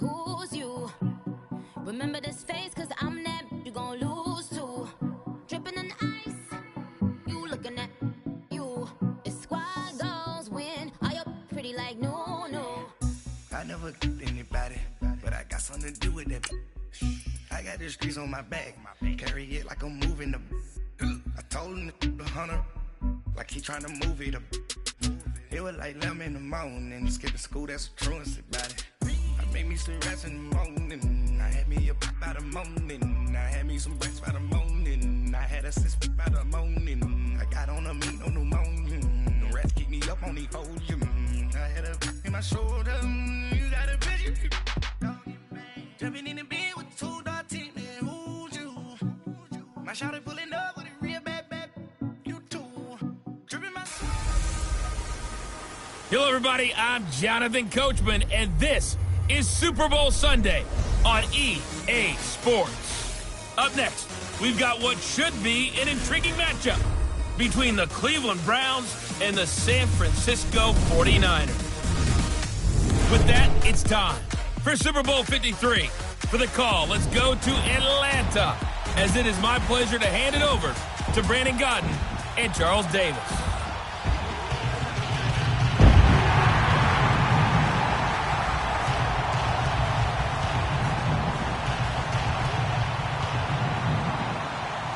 like, who's you? Remember this face, cause I'm that you gon' lose to. Dripping in ice, you looking at you. It's squad goals win. Are you pretty like no, no? I never killed anybody, but I got something to do with that. I got the streets on my back, carry it like I'm moving the. I told him to 100, like he trying to move it up. It was like 11 in the morning, skipping school, that's a truancy about it. I made me some rest in the morning, I had me a pop by the morning, I had me some breaks by the morning, I had a six by the morning, I got on a meat on pneumonia, the rats keep me up on the podium, I had a in my shoulder, you got a bitch, jumping in the bed with two dark teeth, man, who's you? My shawty pulling up with a real bad, you too, dripping my soul. Hello, everybody. I'm Jonathan Coachman, and this is Super Bowl Sunday on EA Sports. Up next, we've got what should be an intriguing matchup between the Cleveland Browns and the San Francisco 49ers. With that, it's time for Super Bowl 53. For the call, let's go to Atlanta, as it is my pleasure to hand it over to Brandon Gaudin and Charles Davis.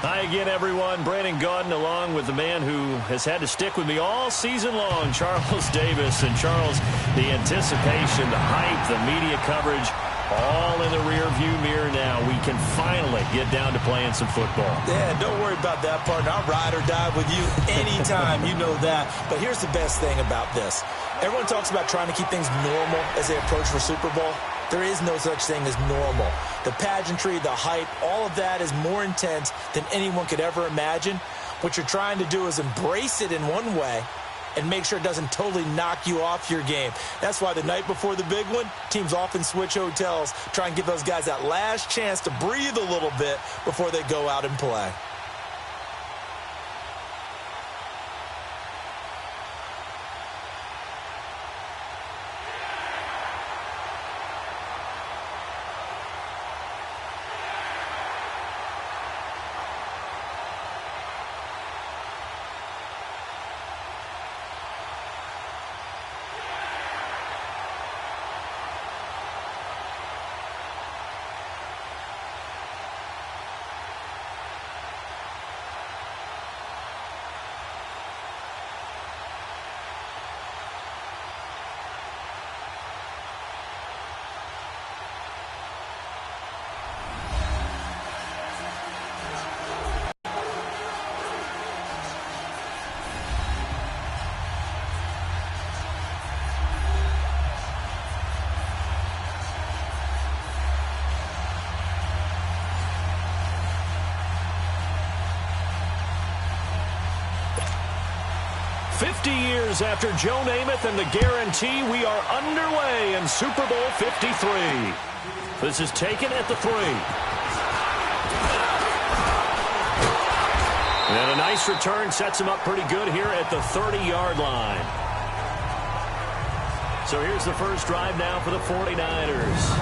Hi again, everyone. Brandon Gaudin along with the man who has had to stick with me all season long, Charles Davis. And Charles, the anticipation, the hype, the media coverage, all in the rear-view mirror now. We can finally get down to playing some football. Yeah, don't worry about that, partner. I'll ride or die with you anytime. You know that. But here's the best thing about this. Everyone talks about trying to keep things normal as they approach for Super Bowl. There is no such thing as normal. The pageantry, the hype, all of that is more intense than anyone could ever imagine. What you're trying to do is embrace it in one way and make sure it doesn't totally knock you off your game. That's why the night before the big one, teams often switch hotels, try and give those guys that last chance to breathe a little bit before they go out and play. Years after Joe Namath and the guarantee, we are underway in Super Bowl 53. This is taken at the 3. And a nice return sets him up pretty good here at the 30-yard line. So here's the first drive now for the 49ers.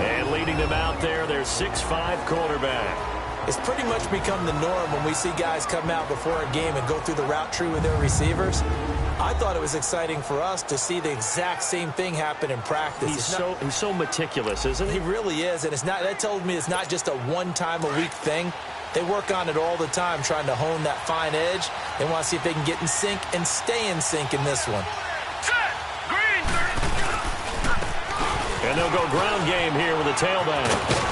And leading them out there, their 6'5" quarterback. It's pretty much become the norm when we see guys come out before a game and go through the route tree with their receivers. I thought it was exciting for us to see the exact same thing happen in practice. He's so meticulous, isn't he? He really is, and that tells me it's not just a one-time-a-week thing. They work on it all the time, trying to hone that fine edge. They want to see if they can get in sync and stay in sync in this one. And they'll go ground game here with a tailback.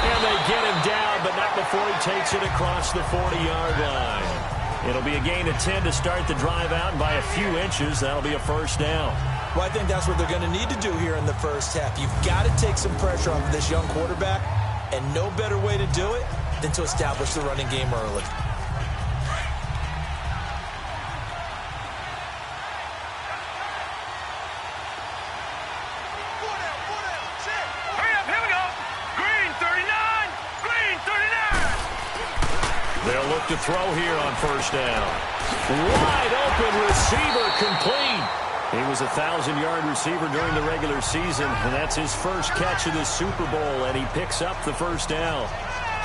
And they get him down, but not before he takes it across the 40-yard line. It'll be a gain of 10 to start the drive out, and by a few inches, that'll be a first down. Well, I think that's what they're going to need to do here in the first half. You've got to take some pressure off of this young quarterback, and no better way to do it than to establish the running game early. They'll look to throw here on first down. Wide open receiver complete. He was a 1,000-yard receiver during the regular season, and that's his first catch of the Super Bowl, and he picks up the first down.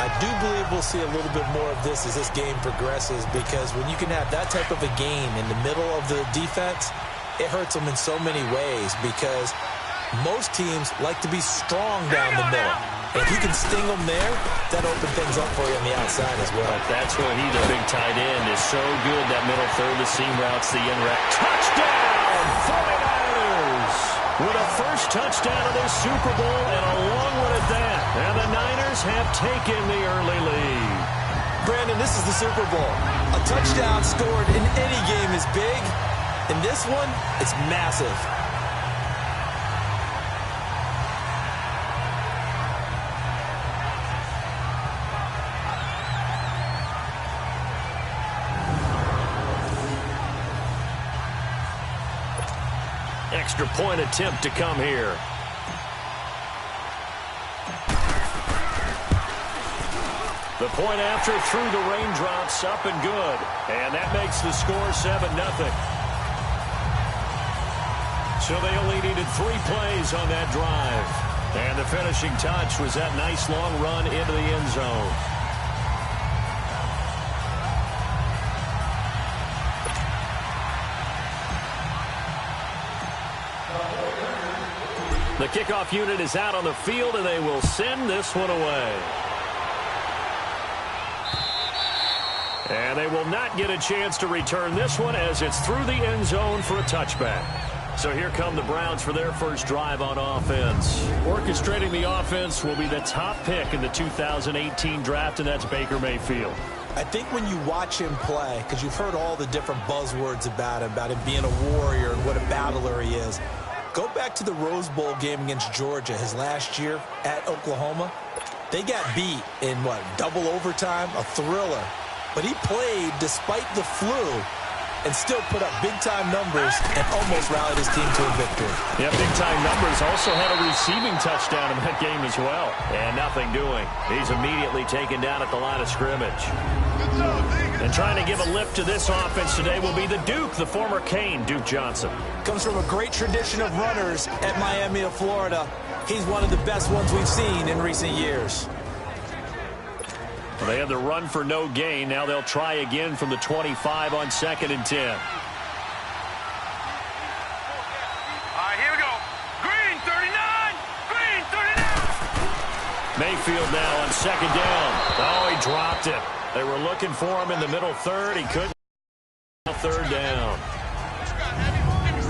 I do believe we'll see a little bit more of this as this game progresses, because when you can have that type of a gain in the middle of the defense, it hurts them in so many ways, because most teams like to be strong down the middle. If you can sting them there, that opens things up for you on the outside as well. That's where he, the big tight end, is so good. That middle third, the seam routes, the in route. Touchdown, 49ers! With a first touchdown of their Super Bowl and a long one at that. And the Niners have taken the early lead. Brandon, this is the Super Bowl. A touchdown scored in any game is big. In this one, it's massive. Extra point attempt to come here. The point after through the raindrops, up and good. And that makes the score 7-0. So they only needed 3 plays on that drive. And the finishing touch was that nice long run into the end zone. The kickoff unit is out on the field, and they will send this one away. And they will not get a chance to return this one as it's through the end zone for a touchback. So here come the Browns for their first drive on offense. Orchestrating the offense will be the top pick in the 2018 draft, and that's Baker Mayfield. I think when you watch him play, because you've heard all the different buzzwords about him being a warrior and what a battler he is. Go back to the Rose Bowl game against Georgia his last year at Oklahoma. They got beat in, double overtime, a thriller. But he played despite the flu and still put up big-time numbers and almost rallied his team to a victory. Yeah, big-time numbers. Also had a receiving touchdown in that game as well. And nothing doing. He's immediately taken down at the line of scrimmage. And trying to give a lift to this offense today will be the Duke, the former Cane, Duke Johnson. Comes from a great tradition of runners at Miami of Florida. He's one of the best ones we've seen in recent years. Well, they had the run for no gain. Now they'll try again from the 25 on 2nd and 10. All right, here we go. Green 39. Green 39. Mayfield now on 2nd down. Oh, he dropped it. They were looking for him in the middle third. He couldn't. 3rd down.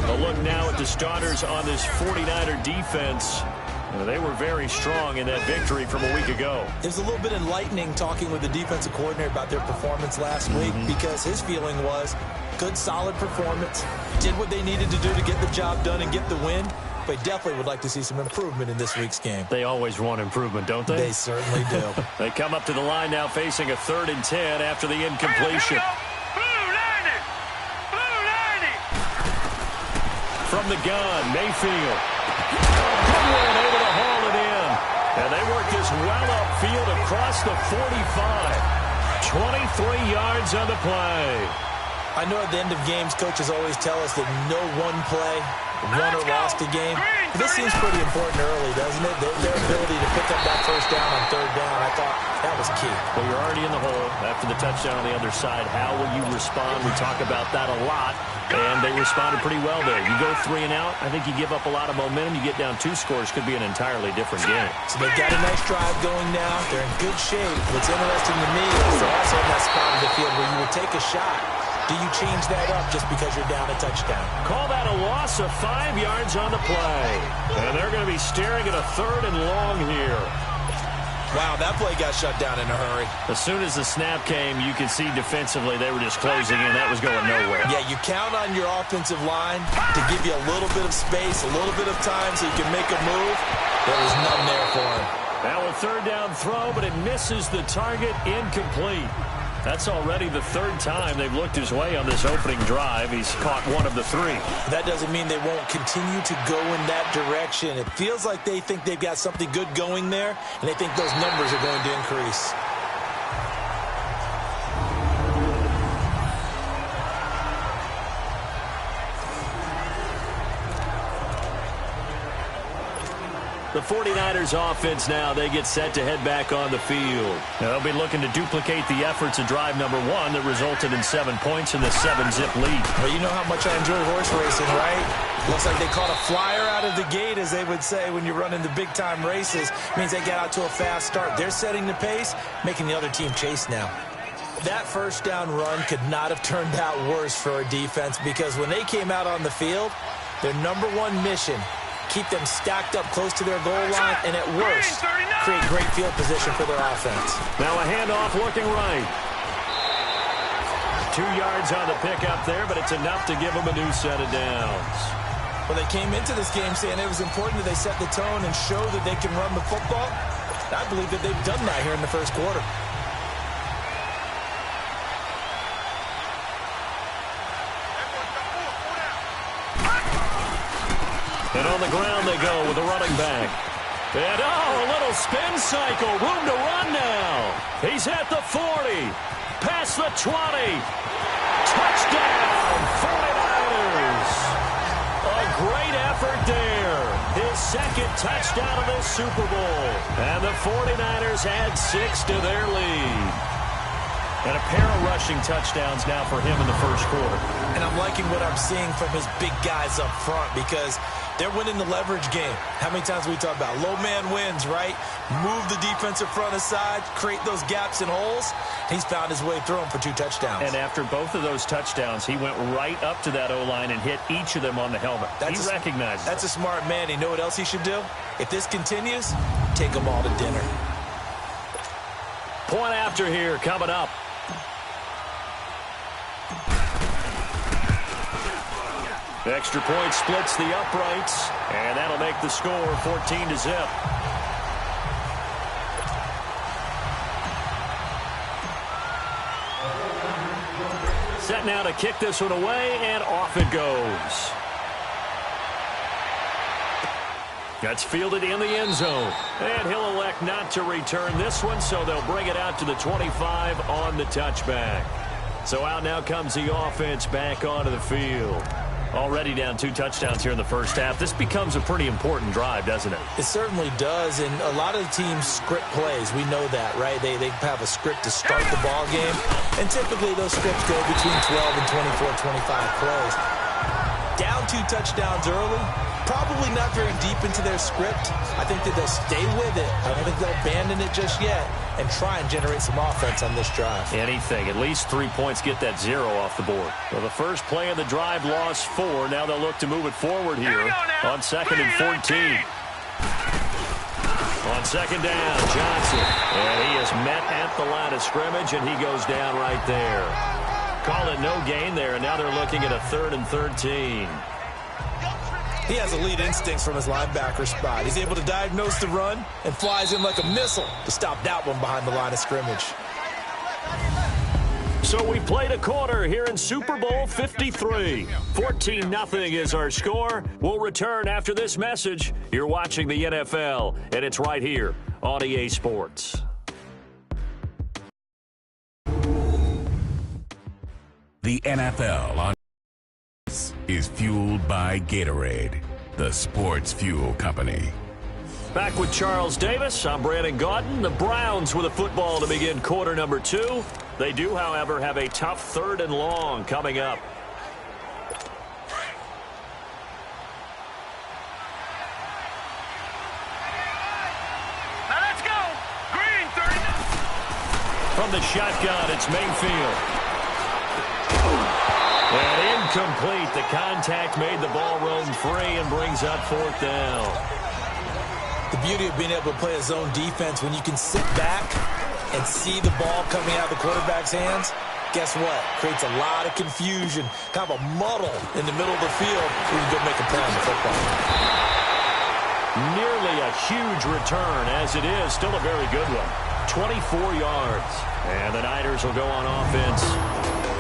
A look now at the starters on this 49er defense. They were very strong in that victory from a week ago. It was a little bit enlightening talking with the defensive coordinator about their performance last week, because his feeling was good, solid performance, did what they needed to do to get the job done and get the win, but definitely would like to see some improvement in this week's game. They always want improvement, don't they? They certainly do. They come up to the line now facing a 3rd and 10 after the incompletion. From the gun, Mayfield. Good one, able to haul it in. And they work this well upfield across the 45. 23 yards on the play. I know at the end of games, coaches always tell us that no one play won or lost a game. This seems pretty important early, doesn't it? Their ability to pick up that first down on 3rd down, I thought that was key. Well, you're already in the hole after the touchdown on the other side. How will you respond? We talk about that a lot. And they responded pretty well there. You go 3 and out, I think you give up a lot of momentum. You get down 2 scores, could be an entirely different game. So they've got a nice drive going now. They're in good shape. What's interesting to me is they're also in that spot of the field where you would take a shot. Do you change that up just because you're down a touchdown? Call that a loss of 5 yards on the play. And they're going to be staring at a 3rd and long here. Wow, that play got shut down in a hurry. As soon as the snap came, you could see defensively they were just closing in. That was going nowhere. Yeah, you count on your offensive line to give you a little bit of space, a little bit of time so you can make a move. There was none there for him. Now a 3rd down throw, but it misses the target, incomplete. That's already the 3rd time they've looked his way on this opening drive. He's caught 1 of the 3. That doesn't mean they won't continue to go in that direction. It feels like they think they've got something good going there, and they think those numbers are going to increase. The 49ers offense now, they get set to head back on the field. Now, they'll be looking to duplicate the efforts of drive number 1 that resulted in 7 points in the 7-zip lead. Well, you know how much I enjoy horse racing, right? Looks like they caught a flyer out of the gate, as they would say when you're running the big-time races. Means they get out to a fast start. They're setting the pace, making the other team chase now. That first down run could not have turned out worse for a defense, because when they came out on the field, their number 1 mission, keep them stacked up close to their goal line, and at worst, create great field position for their offense. Now a handoff looking right. 2 yards on the pickup there, but it's enough to give them a new set of downs. Well, they came into this game saying it was important that they set the tone and show that they can run the football. I believe that they've done that here in the first quarter. And on the ground they go with a running back. And, a little spin cycle. Room to run now. He's at the 40. Past the 20. Touchdown, 49ers. A great effort there. His second touchdown of this Super Bowl. And the 49ers add 6 to their lead. And a pair of rushing touchdowns now for him in the first quarter. And I'm liking what I'm seeing from his big guys up front, because they're winning the leverage game. How many times we talk about low man wins, right? Move the defensive front aside, create those gaps and holes. He's found his way through them for 2 touchdowns. And after both of those touchdowns, he went right up to that O-line and hit each of them on the helmet. He recognized That's a smart man. You know what else he should do? If this continues, take them all to dinner. Point after here coming up. Extra point splits the uprights, and that'll make the score 14-0. Set now to kick this one away, and off it goes. That's fielded in the end zone, and he'll elect not to return this one, so they'll bring it out to the 25 on the touchback. So out now comes the offense back onto the field. Already down 2 touchdowns here in the first half. This becomes a pretty important drive, doesn't it? It certainly does, and a lot of the teams script plays. We know that, right? They have a script to start the ball game, and typically those scripts go between 12 and 24, 25 plays. Down 2 touchdowns early, probably not very deep into their script. I think that they'll stay with it. I don't think they'll abandon it just yet and try and generate some offense on this drive. Anything. At least 3 points, get that 0 off the board. Well, the first play of the drive lost 4. Now they'll look to move it forward here on 2nd and 14. On 2nd down, Johnson. And he is met at the line of scrimmage, and he goes down right there. Call it no gain there, and now they're looking at a 3rd and 13. He has elite instincts from his linebacker spot. He's able to diagnose the run and flies in like a missile to stop that one behind the line of scrimmage. So we played a quarter here in Super Bowl 53. 14-0 is our score. We'll return after this message. You're watching the NFL, and it's right here on EA Sports. The NFL on is fueled by Gatorade, the sports fuel company. Back with Charles Davis, I'm Brandon Gaudin. The Browns with a football to begin quarter number 2. They do, however, have a tough 3rd and long coming up. Now let's go. Green 39. From the shotgun, it's Mayfield. And incomplete. The contact made the ball roam free and brings up 4th down. The beauty of being able to play a zone defense, when you can sit back and see the ball coming out of the quarterback's hands, guess what? Creates a lot of confusion, kind of a muddle in the middle of the field. We can go make a play on the football. Nearly a huge return, as it is. Still a very good one. 24 yards. And the Niners will go on offense.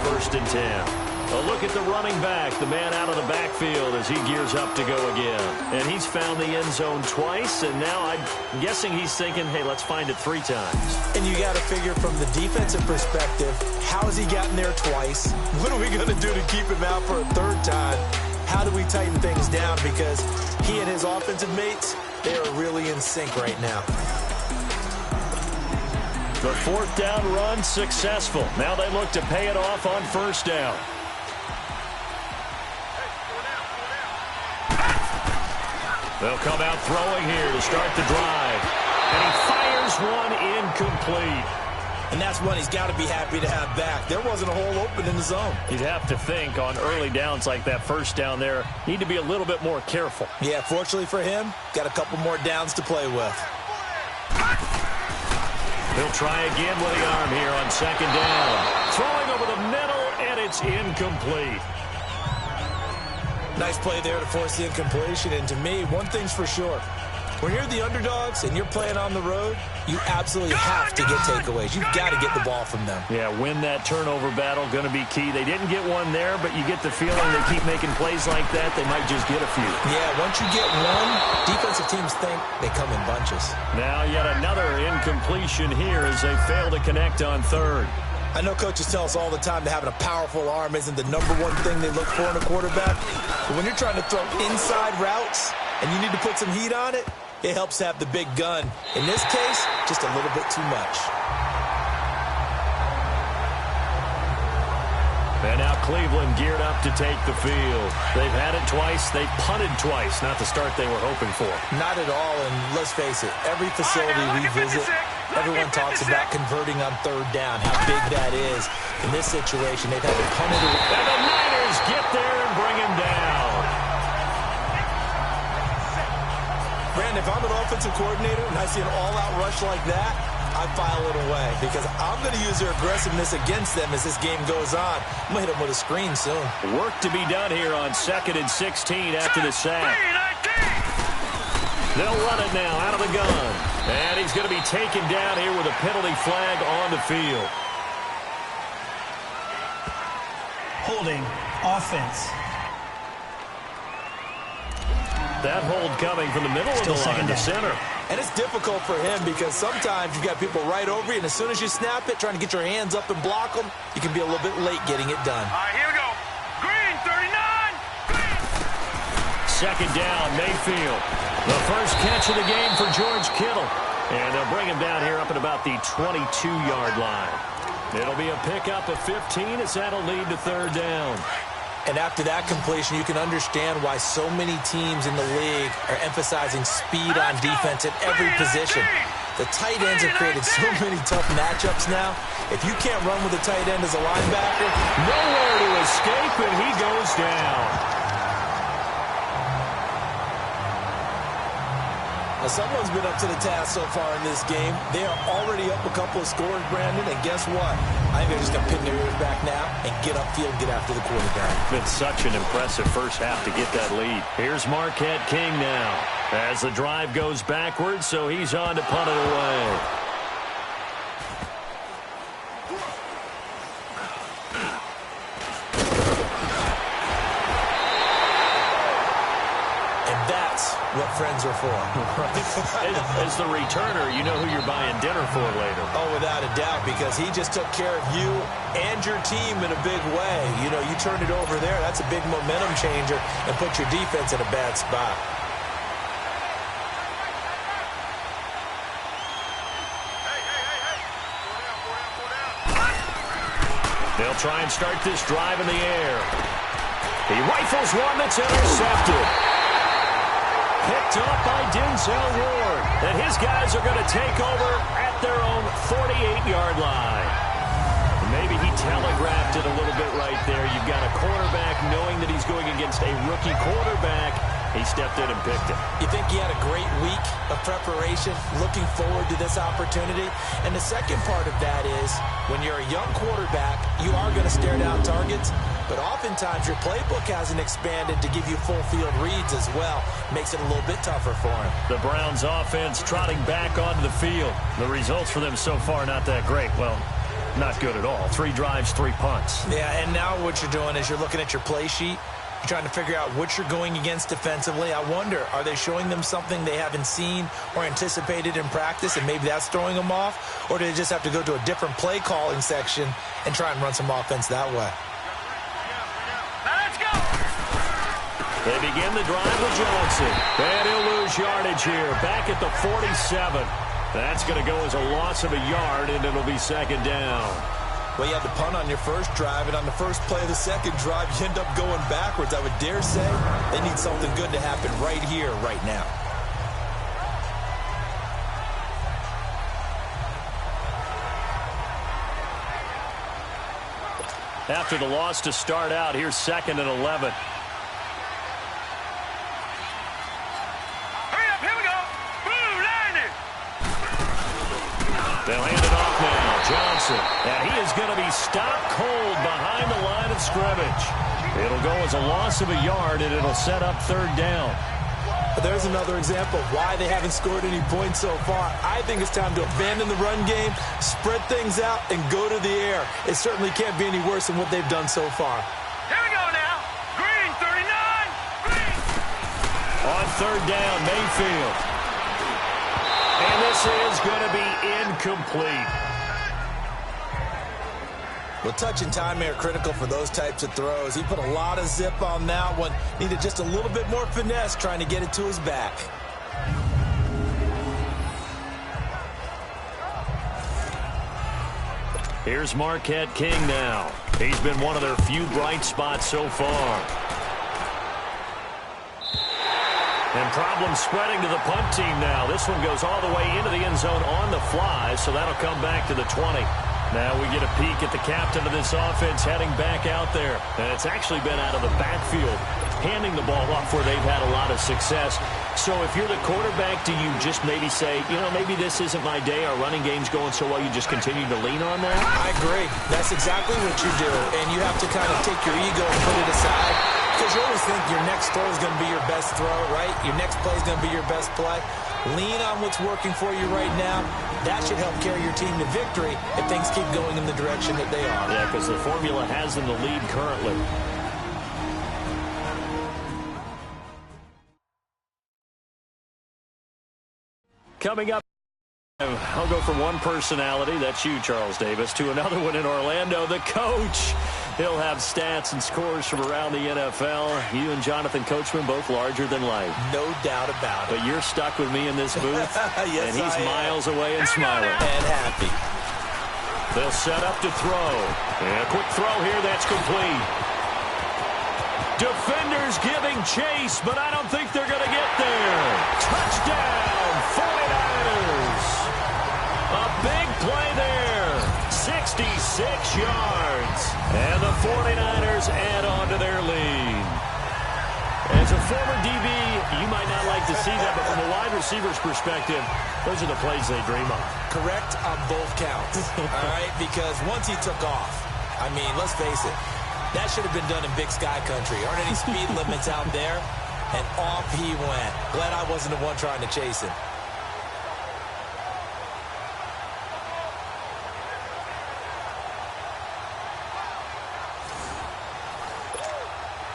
1st and 10. A look at the running back, the man out of the backfield as he gears up to go again. And he's found the end zone twice, and now I'm guessing he's thinking, hey, let's find it 3 times. And you got to figure from the defensive perspective, how has he gotten there twice? What are we going to do to keep him out for a 3rd time? How do we tighten things down? Because he and his offensive mates, They are really in sync right now. The fourth down run successful. Now they look to pay it off on first down. They'll come out throwing here to start the drive. And he fires one incomplete. And that's one he's got to be happy to have back. There wasn't a hole open in the zone. You'd have to think on early downs like that first down there, need to be a little bit more careful. Yeah, fortunately for him, got a couple more downs to play with. He'll try again with the arm here on second down. Throwing over the middle, and it's incomplete. Nice play there to force the incompletion. And to me, one thing's for sure. When you're the underdogs and you're playing on the road, you absolutely have to get takeaways. You've got to get the ball from them. Yeah, win that turnover battle, going to be key. They didn't get one there, but you get the feeling they keep making plays like that, they might just get a few. Yeah, once you get one, defensive teams think they come in bunches. Now yet another incompletion here as they fail to connect on third. I know coaches tell us all the time that having a powerful arm isn't the number one thing they look for in a quarterback. But when you're trying to throw inside routes and you need to put some heat on it, it helps to have the big gun. In this case, just a little bit too much. And now Cleveland geared up to take the field. They've had it twice. They've punted twice. Not the start they were hoping for. Not at all, and let's face it, every facility we visit, everyone talks about converting on third down, how big that is. In this situation, they've had to punt it away. And the Niners get there and bring him down. Brandon, if I'm an offensive coordinator and I see an all-out rush like that, I file it away because I'm going to use their aggressiveness against them as this game goes on. I'm going to hit them with a screen soon. Work to be done here on 2nd and 16 after the sack. They'll run it now out of the gun. And he's going to be taken down here with a penalty flag on the field. Holding offense. That hold coming from the middle of the line to center. And it's difficult for him because sometimes you've got people right over you, and as soon as you snap it, trying to get your hands up and block them, you can be a little bit late getting it done. All right, here we go. Green, 39. Green. Second down, Mayfield. The first catch of the game for George Kittle. And they'll bring him down here up at about the 22-yard line. It'll be a pickup of 15 as that'll lead to third down. And after that completion, you can understand why so many teams in the league are emphasizing speed on defense at every position. The tight ends have created so many tough matchups now. If you can't run with a tight end as a linebacker, nowhere to escape, and he goes down. Now, someone's been up to the task so far in this game. They are already up a couple of scores, Brandon, and guess what? I think they're just going to pin their ears back now and get upfield, get after the quarterback. Been such an impressive first half to get that lead. Here's Marquette King now as the drive goes backwards, so he's on to punt it away. What friends are for. As the returner, you know who you're buying dinner for later. Oh, without a doubt, because he just took care of you and your team in a big way. You know, you turned it over there. That's a big momentum changer and put your defense in a bad spot. They'll try and start this drive in the air. He rifles one that's intercepted. Picked up by Denzel Ward. And his guys are going to take over at their own 48-yard line. Maybe he telegraphed it a little bit right there. You've got a quarterback knowing that he's going against a rookie quarterback. He stepped in and picked it. You think he had a great week of preparation, looking forward to this opportunity? And the second part of that is, when you're a young quarterback, you are going to stare down targets, but oftentimes your playbook hasn't expanded to give you full field reads as well. Makes it a little bit tougher for him. The Browns offense trotting back onto the field. The results for them so far not that great. Well, not good at all. 3 drives, 3 punts. Yeah, and now what you're doing is you're looking at your play sheet. You're trying to figure out what you're going against defensively. I wonder, are they showing them something they haven't seen or anticipated in practice, and maybe that's throwing them off? Or do they just have to go to a different play calling section and try and run some offense that way? They begin the drive with Johnson. And he'll lose yardage here. Back at the 47. That's going to go as a loss of a yard, and it'll be second down. Well, you had to punt on your first drive, and on the first play of the second drive, you end up going backwards. I would dare say they need something good to happen right here, right now. After the loss to start out, here's 2nd and 11. Hurry up, here we go. Boom, landing. They'll hand it off now. Johnson. And he is going to be stopped cold behind the line of scrimmage. It'll go as a loss of a yard, and it'll set up 3rd down. There's another example of why they haven't scored any points so far. I think it's time to abandon the run game, spread things out, and go to the air. It certainly can't be any worse than what they've done so far. Here we go now. Green, 39. Green. On 3rd down, Mayfield. And this is going to be incomplete. Well, touch and time are critical for those types of throws. He put a lot of zip on that one. Needed just a little bit more finesse trying to get it to his back. Here's Marquette King now. He's been one of their few bright spots so far. And problem spreading to the punt team now. This one goes all the way into the end zone on the fly, so that'll come back to the 20. Now we get a peek at the captain of this offense heading back out there. And it's actually been out of the backfield, handing the ball off where they've had a lot of success. So if you're the quarterback, do you just maybe say, you know, maybe this isn't my day, our running game's going so well, you just continue to lean on that? I agree. That's exactly what you do. And you have to kind of take your ego and put it aside. Because you always think your next throw is going to be your best throw, right? Your next play is going to be your best play. Lean on what's working for you right now. That should help carry your team to victory if things keep going in the direction that they are. Yeah, because the formula has them the lead currently. Coming up, I'll go from one personality, that's you, Charles Davis, to another one in Orlando, the coach. He'll have stats and scores from around the NFL. You and Jonathan Coachman, both larger than life. No doubt about it. But you're stuck with me in this booth, yes, and he's miles away and smiling. And happy. They'll set up to throw. And a quick throw here, that's complete. Defenders giving chase, but I don't think they're going to get there. Touchdown, 49ers. A big play there. 66 yards. And the 49ers add on to their lead. As a former DB, you might not like to see that, but from a wide receiver's perspective, those are the plays they dream of. Correct on both counts, all right? Because once he took off, I mean, let's face it, that should have been done in Big Sky Country. Aren't any speed limits out there? And off he went. Glad I wasn't the one trying to chase him.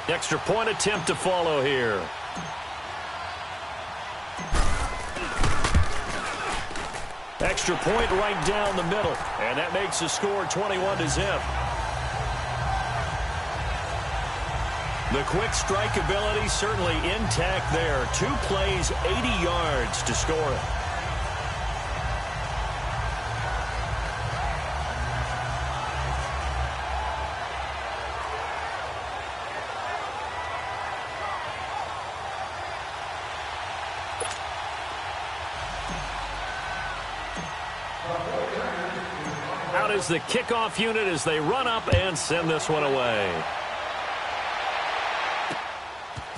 Extra point attempt to follow here. Extra point right down the middle. And that makes the score 21-0. The quick strike ability certainly intact there. 2 plays, 80 yards to score it. Out is the kickoff unit as they run up and send this one away.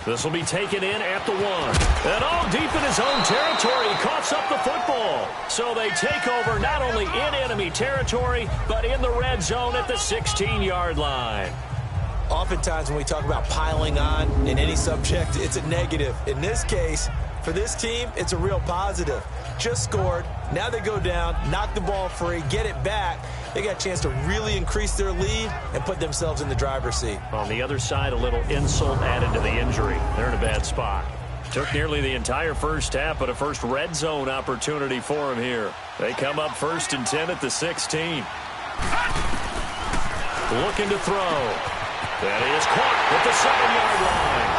This will be taken in at the 1. And all deep in his own territory, he coughs up the football. So they take over not only in enemy territory, but in the red zone at the 16-yard line. Oftentimes when we talk about piling on in any subject, it's a negative. In this case, for this team, it's a real positive. Just scored. Now they go down, knock the ball free, get it back. They got a chance to really increase their lead and put themselves in the driver's seat. On the other side, a little insult added to the injury. They're in a bad spot. Took nearly the entire first half, but a first red zone opportunity for him here. They come up 1st and 10 at the 16. Looking to throw. That is caught at the 7-yard line.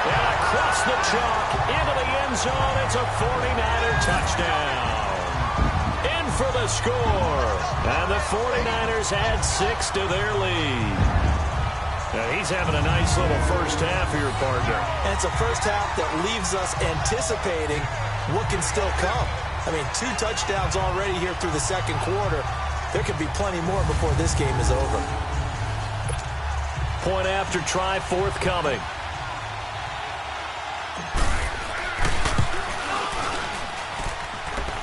And across the chalk, into the end zone, it's a 49er touchdown. In for the score. And the 49ers add 6 to their lead. Now he's having a nice little first half here, partner. And it's a first half that leaves us anticipating what can still come. I mean, 2 touchdowns already here through the second quarter. There could be plenty more before this game is over. Point after try forthcoming.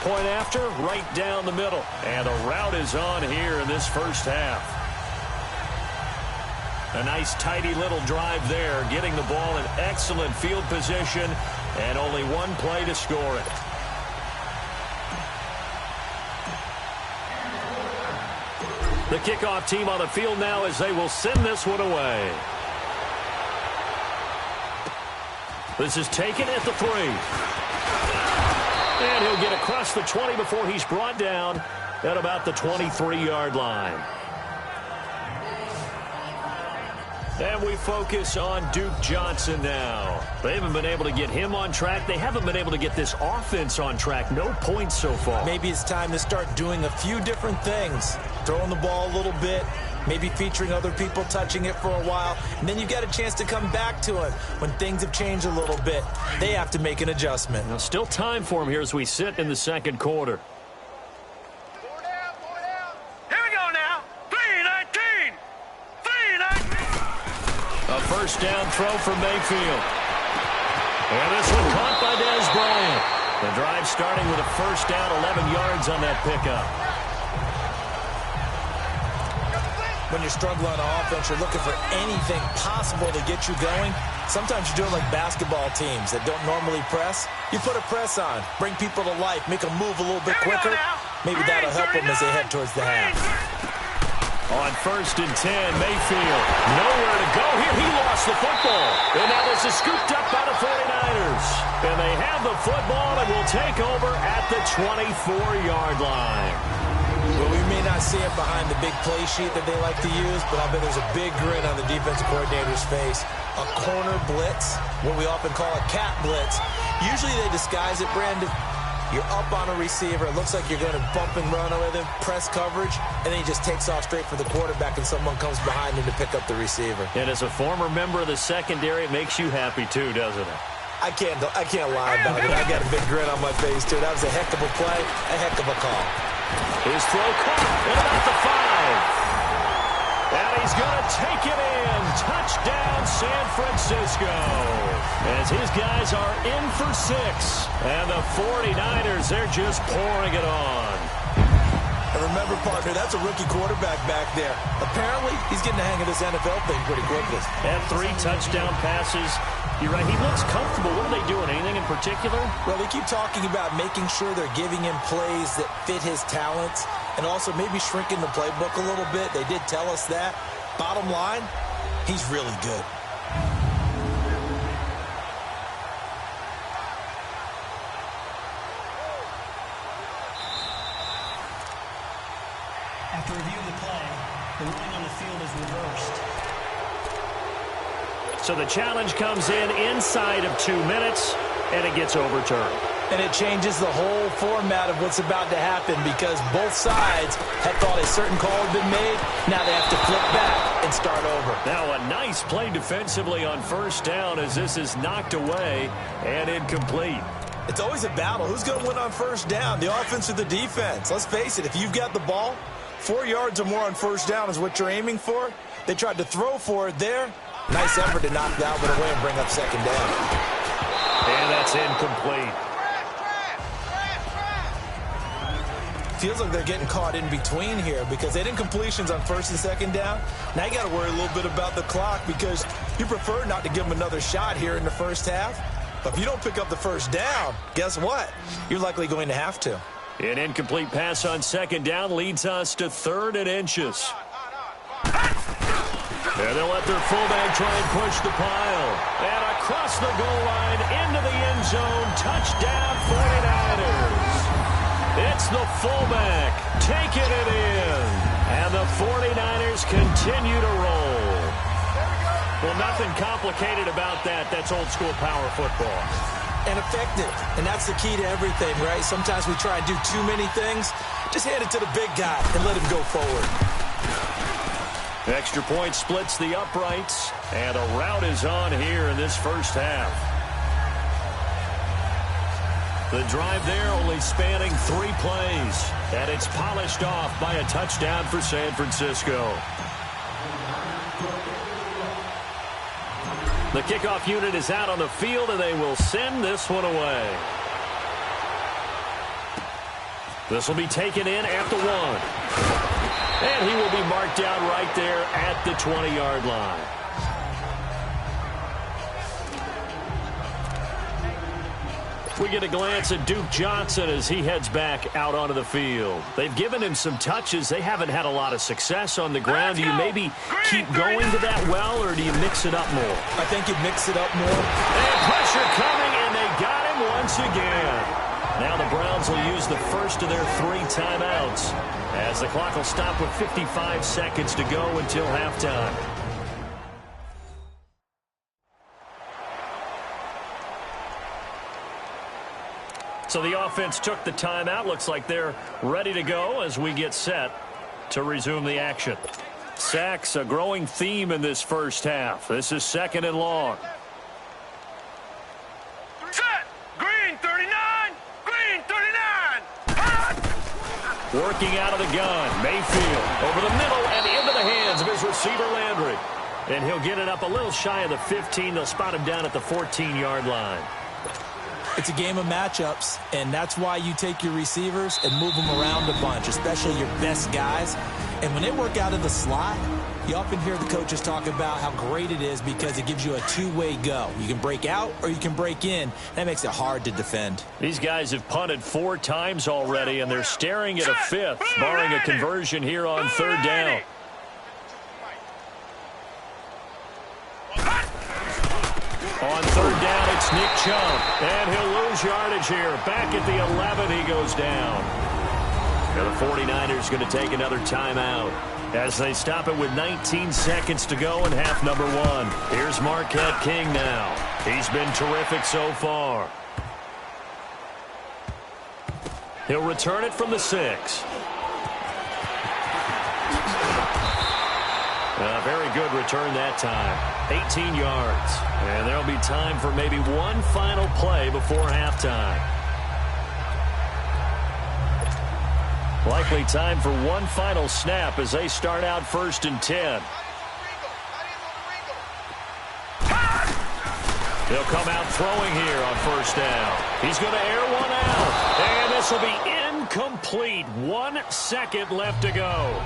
Point after, right down the middle. And a route is on here in this first half. A nice, tidy little drive there, getting the ball in excellent field position, and only one play to score it. The kickoff team on the field now as they will send this one away. This is taken at the 3. And he'll get across the 20 before he's brought down at about the 23-yard line. And we focus on Duke Johnson now. They haven't been able to get him on track. They haven't been able to get this offense on track. No points so far. Maybe it's time to start doing a few different things. Throwing the ball a little bit, maybe featuring other people touching it for a while, and then you get a chance to come back to it when things have changed a little bit. They have to make an adjustment. Now, still time for him here as we sit in the second quarter. Here we go now. 3-19. 3-19. A first down throw for Mayfield. And this one caught by Dez Bryant. The drive starting with a first down, 11 yards on that pickup. When you're struggling on offense, you're looking for anything possible to get you going. Sometimes you do it like basketball teams that don't normally press. You put a press on, bring people to life, make them move a little bit quicker. Maybe that'll help them as they head towards the half. On 1st and 10, Mayfield. Nowhere to go here. He lost the football. And now this is scooped up by the 49ers. And they have the football and will take over at the 24-yard line. Well, we may not see it behind the big play sheet that they like to use, but I bet there's a big grin on the defensive coordinator's face. A corner blitz, what we often call a cat blitz. Usually they disguise it, Brandon. You're up on a receiver. It looks like you're going to bump and run with him, press coverage, and then he just takes off straight for the quarterback, and someone comes behind him to pick up the receiver. And as a former member of the secondary, it makes you happy too, doesn't it? I can't lie about it. I got a big grin on my face, too. That was a heck of a play, a heck of a call. His throw caught at about the 5. And he's going to take it in. Touchdown, San Francisco. As his guys are in for 6. And the 49ers, they're just pouring it on. And remember, partner, that's a rookie quarterback back there. Apparently, he's getting the hang of this NFL thing pretty quickly. And 3 touchdown passes. You're right, he looks comfortable. What are they doing? Anything in particular? Well, they keep talking about making sure they're giving him plays that fit his talents and also maybe shrinking the playbook a little bit. They did tell us that. Bottom line, he's really good. After reviewing the play, the ruling on the field is reversed. So the challenge comes in inside of 2 minutes, and it gets overturned. And it changes the whole format of what's about to happen because both sides had thought a certain call had been made. Now they have to flip back and start over. Now a nice play defensively on first down as this is knocked away and incomplete. It's always a battle. Who's going to win on first down, the offense or the defense? Let's face it, if you've got the ball, 4 yards or more on first down is what you're aiming for. They tried to throw for it there. Nice effort to knock that one away and bring up second down. And that's incomplete. Feels like they're getting caught in between here because they had incompletions on first and second down. Now you got to worry a little bit about the clock because you prefer not to give them another shot here in the first half. But if you don't pick up the first down, guess what? You're likely going to have to. An incomplete pass on second down leads us to 3rd and inches. And they'll let their fullback try and push the pile. And across the goal line into the end zone. Touchdown 49ers. It's the fullback taking it in. And the 49ers continue to roll. Well, nothing complicated about that. That's old-school power football. And effective. And that's the key to everything, right? Sometimes we try and do too many things. Just hand it to the big guy and let him go forward. Extra point splits the uprights, and a rout is on here in this first half. The drive there only spanning 3 plays, and it's polished off by a touchdown for San Francisco. The kickoff unit is out on the field, and they will send this one away. This will be taken in at the 1. And he will be marked down right there at the 20-yard line. We get a glance at Duke Johnson as he heads back out onto the field. They've given him some touches. They haven't had a lot of success on the ground. Do you maybe keep going to that well, or do you mix it up more? I think you mix it up more. And pressure coming, and they got him once again. Now the Browns will use the first of their 3 timeouts, as the clock will stop with 55 seconds to go until halftime. So the offense took the timeout. Looks like they're ready to go as we get set to resume the action. Sacks, a growing theme in this first half. This is 2nd and long. Set! Green 39! Green 39! Hot! Working out of the gun. Mayfield over the middle and into the hands of his receiver Landry. And he'll get it up a little shy of the 15. They'll spot him down at the 14-yard line. It's a game of matchups, and that's why you take your receivers and move them around a bunch, especially your best guys. And when they work out of the slot, you often hear the coaches talk about how great it is because it gives you a two-way go. You can break out or you can break in. That makes it hard to defend. These guys have punted 4 times already, and they're staring at a 5th, barring a conversion here on 3rd down. On 3rd down, it's Nick Chubb, and he'll lose yardage here. Back at the 11, he goes down. Now the 49ers going to take another timeout as they stop it with 19 seconds to go in half number 1. Here's Marquette King now. He's been terrific so far. He'll return it from the 6. Very good return that time. 18 yards. And there'll be time for maybe one final play before halftime. Likely time for one final snap as they start out 1st and 10. They'll come out throwing here on 1st down. He's going to air one out. And this will be incomplete. 1 second left to go.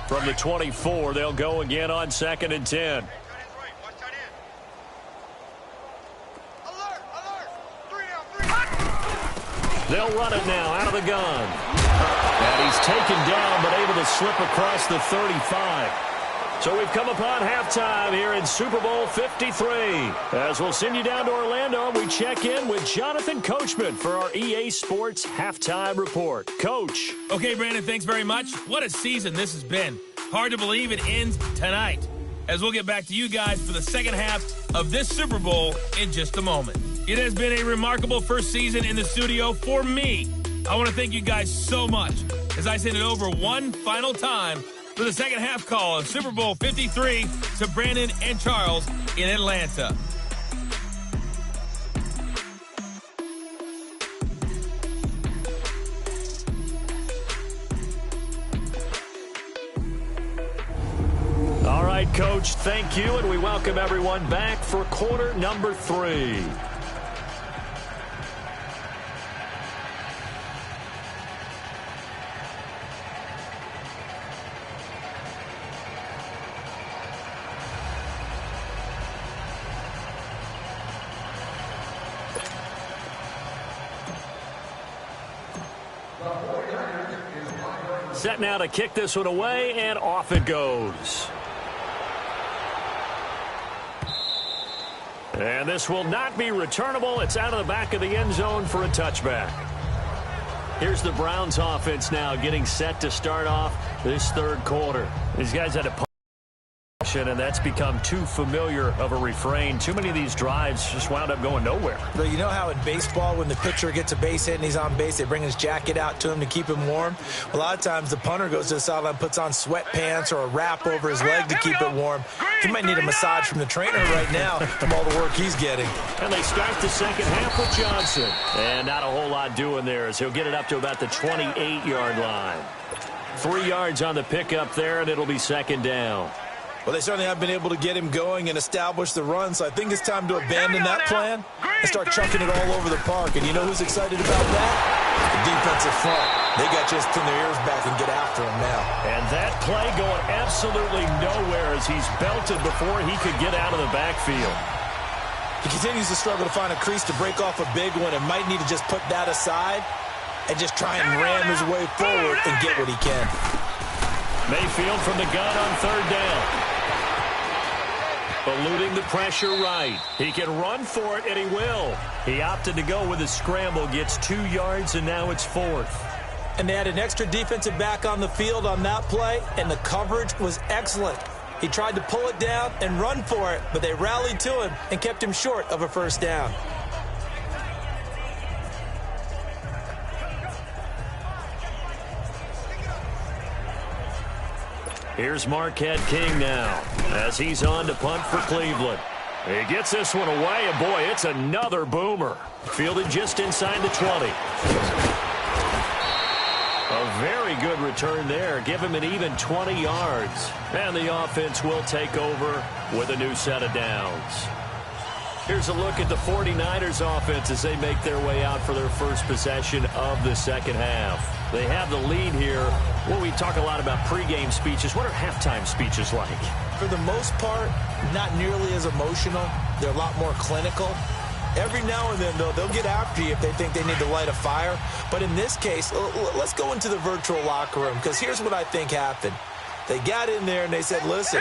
From the 24, they'll go again on 2nd and 10. They'll run it now out of the gun. And he's taken down but able to slip across the 35. So we've come upon halftime here in Super Bowl 53. As we'll send you down to Orlando, we check in with Jonathan Coachman for our EA Sports Halftime Report. Coach. Okay, Brandon, thanks very much. What a season this has been. Hard to believe it ends tonight, as we'll get back to you guys for the second half of this Super Bowl in just a moment. It has been a remarkable first season in the studio for me. I want to thank you guys so much as I send it over one final time for the second half call of Super Bowl 53 to Brandon and Charles in Atlanta. All right, Coach, thank you, and we welcome everyone back for quarter number 3. Set now to kick this one away, and off it goes. And this will not be returnable. It's out of the back of the end zone for a touchback. Here's the Browns offense now getting set to start off this third quarter. These guys had a and that's become too familiar of a refrain. Too many of these drives just wound up going nowhere. But you know how in baseball, when the pitcher gets a base hit and he's on base, they bring his jacket out to him to keep him warm? A lot of times the punter goes to the sideline, puts on sweatpants or a wrap over his leg to keep it warm. He might need a massage from the trainer right now from all the work he's getting. And they start the second half with Johnson. And not a whole lot doing there as he'll get it up to about the 28-yard line. 3 yards on the pickup there, and it'll be second down. Well, they certainly have been able to get him going and establish the run, so I think it's time to abandon that plan and start chucking it all over the park. And you know who's excited about that? The defensive front. They got just pin their ears back and get after him now. And that play going absolutely nowhere as he's belted before he could get out of the backfield. He continues to struggle to find a crease to break off a big one and might need to just put that aside and just try and ram his way forward and get what he can. Mayfield from the gun on third down. Eluding the pressure right. He can run for it, and he will. He opted to go with a scramble, gets 2 yards, and now it's fourth. And they had an extra defensive back on the field on that play, and the coverage was excellent. He tried to pull it down and run for it, but they rallied to him and kept him short of a first down. Here's Marquette King now as he's on to punt for Cleveland. He gets this one away, and boy, it's another boomer. Fielded just inside the 20. A very good return there. Give him an even 20 yards. And the offense will take over with a new set of downs. Here's a look at the 49ers offense as they make their way out for their first possession of the second half. They have the lead here. Well, we talk a lot about pregame speeches. What are halftime speeches like? For the most part, not nearly as emotional. They're a lot more clinical. Every now and then, though, they'll get after you if they think they need to light a fire. But in this case, let's go into the virtual locker room, because here's what I think happened. They got in there and they said, listen,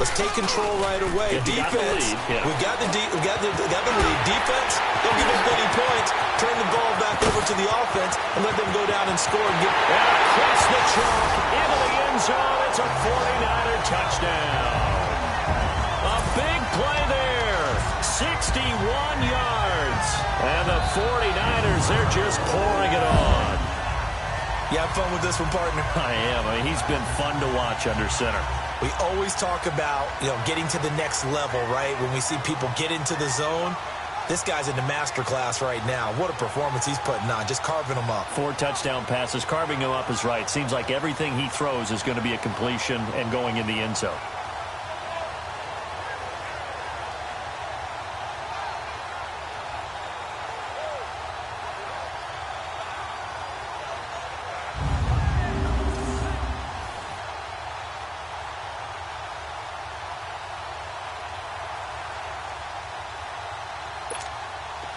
let's take control right away. Defense, we got the lead. Defense, don't give up any points. Turn the ball back over to the offense and let them go down and score. And across the chalk into the end zone. It's a 49er touchdown. A big play there. 61 yards. And the 49ers, they're just pouring it on. You have fun with this one, partner? I am. I mean, he's been fun to watch under center. We always talk about, getting to the next level, right? When we see people get into the zone, this guy's in the master class right now. What a performance he's putting on, just carving them up. 4 touchdown passes. Carving them up is right. Seems like everything he throws is going to be a completion and going in the end zone.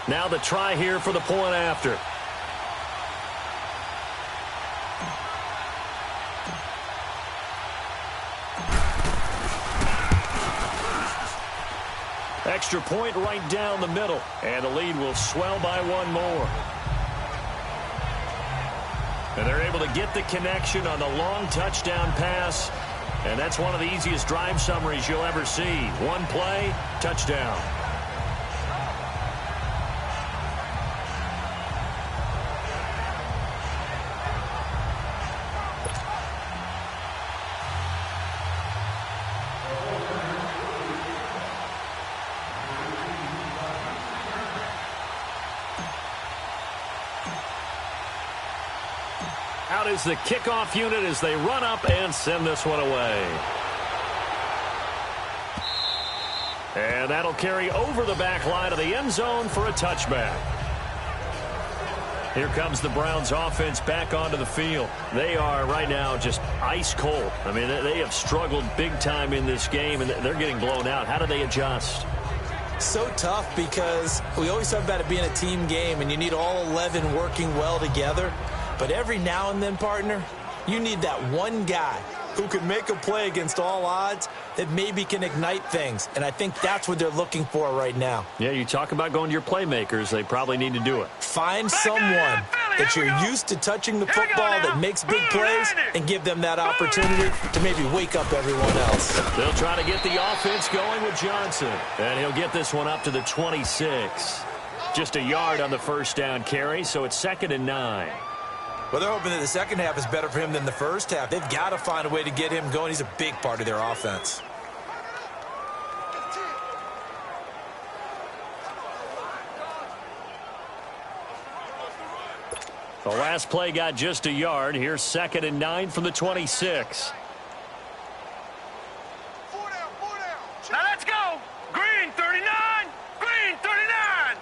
Now the try here for the point after. Extra point right down the middle. And the lead will swell by one more. And they're able to get the connection on the long touchdown pass. And that's one of the easiest drive summaries you'll ever see. One play, touchdown. Out is the kickoff unit as they run up and send this one away. And that'll carry over the back line of the end zone for a touchback. Here comes the Browns offense back onto the field. They are right now just ice cold. I mean, they have struggled big time in this game, and they're getting blown out. How do they adjust? So tough, because we always talk about it being a team game, and you need all 11 working well together. But every now and then, partner, You need that one guy who can make a play against all odds that maybe can ignite things. And I think that's what they're looking for right now. Yeah, you talk about going to your playmakers. They probably need to do it. Find someone that you're used to touching the football that makes big plays and give them that opportunity to maybe wake up everyone else. They'll try to get the offense going with Johnson. And he'll get this one up to the 26. Just a yard on the first down carry, so it's 2nd and 9. Well, they're hoping that the second half is better for him than the first half. They've got to find a way to get him going. He's a big part of their offense. The last play got just a yard. Here's 2nd and 9 from the 26. Now let's go. Green 39. Green 39.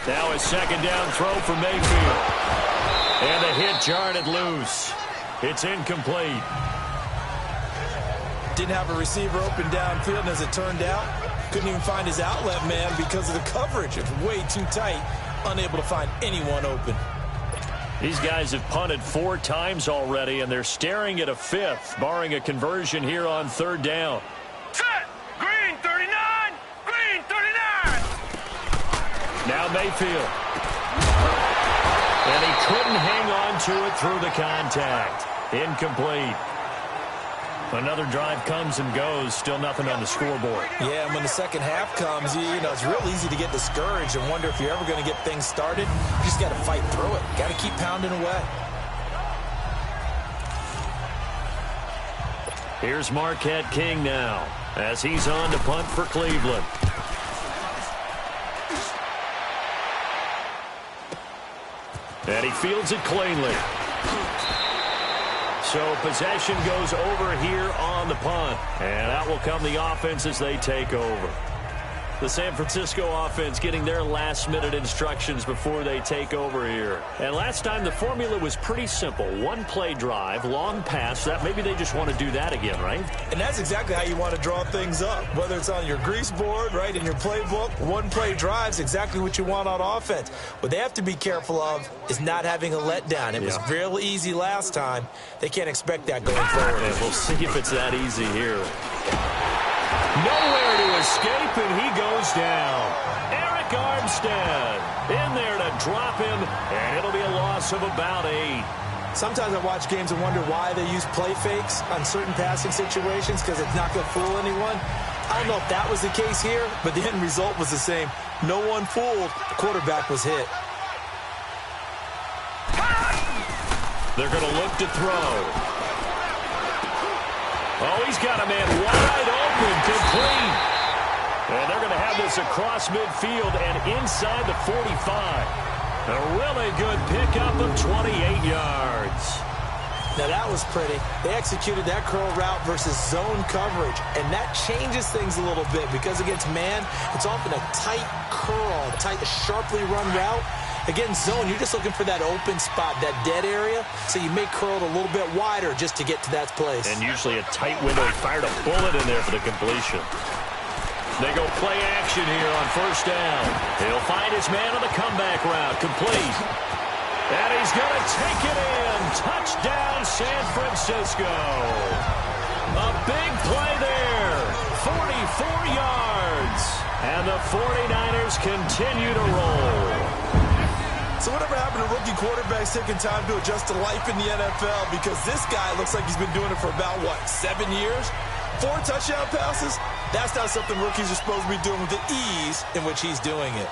Now a second down throw for Mayfield. And a hit jarred loose. It's incomplete. Didn't have a receiver open downfield, and as it turned out, couldn't even find his outlet man because of the coverage. It's way too tight. Unable to find anyone open. These guys have punted 4 times already, and they're staring at a 5th, barring a conversion here on 3rd down. Set. Green 39. Green 39. Now Mayfield. And he couldn't hang on to it through the contact. Incomplete. Another drive comes and goes. Still nothing on the scoreboard. Yeah, and when the second half comes, you know, it's real easy to get discouraged and wonder if you're ever going to get things started. You just got to fight through it. Got to keep pounding away. Here's Marquette King now as he's on to punt for Cleveland. And he fields it cleanly. So possession goes over here on the punt. And out will come the offense as they take over. The San Francisco offense getting their last-minute instructions before they take over here. And last time the formula was pretty simple. 1-play drive, long pass. That maybe they just want to do that again, right? And that's exactly how you want to draw things up. Whether it's on your grease board, right, in your playbook, 1-play drive's exactly what you want on offense. What they have to be careful of is not having a letdown. It was real easy last time. They can't expect that going forward. And we'll see if it's that easy here. Nowhere to escape, and he goes down. Eric Armstead in there to drop him, and it'll be a loss of about 8. Sometimes I watch games and wonder why they use play fakes on certain passing situations, because it's not going to fool anyone. I don't know if that was the case here, but the end result was the same. No one fooled. The quarterback was hit. They're going to look to throw. Oh, he's got a man wide open, complete. And they're going to have this across midfield and inside the 45. A really good pickup of 28 yards. Now that was pretty. They executed that curl route versus zone coverage, and that changes things a little bit because against man, it's often a tight curl, tight, sharply run route. Against zone, you're just looking for that open spot, that dead area, so you may curl it a little bit wider just to get to that place. And usually a tight window. He fired a bullet in there for the completion. They go play action here on 1st down. He'll find his man on the comeback route, complete. And he's going to take it in. Touchdown, San Francisco. A big play there. 44 yards. And the 49ers continue to roll. So whatever happened to rookie quarterbacks taking time to adjust to life in the NFL? Because this guy looks like he's been doing it for about, 7 years? 4 touchdown passes? That's not something rookies are supposed to be doing with the ease in which he's doing it.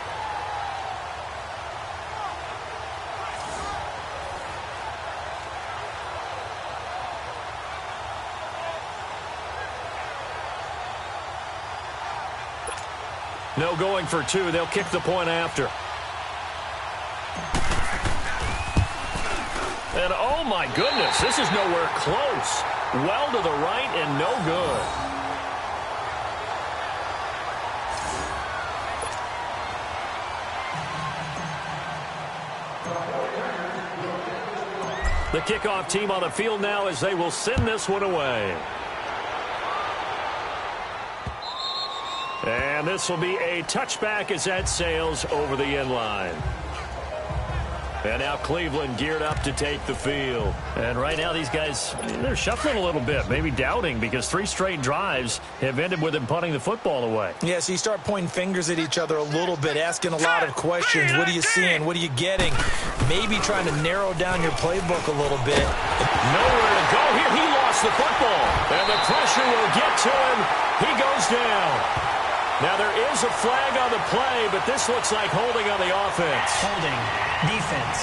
No going for 2. They'll kick the point after. And oh my goodness, this is nowhere close. Well to the right and no good. The kickoff team on the field now as they will send this one away. And this will be a touchback as that sails over the end line. And now Cleveland geared up to take the field. And right now these guys, they're shuffling a little bit, maybe doubting, because 3 straight drives have ended with them punting the football away. Yeah, so you start pointing fingers at each other a little bit, asking a lot of questions. What are you seeing? What are you getting? Maybe trying to narrow down your playbook a little bit. Nowhere to go here. He lost the football. And the pressure will get to him. He goes down. Now, there is a flag on the play, but this looks like holding on the offense. Holding. Defense.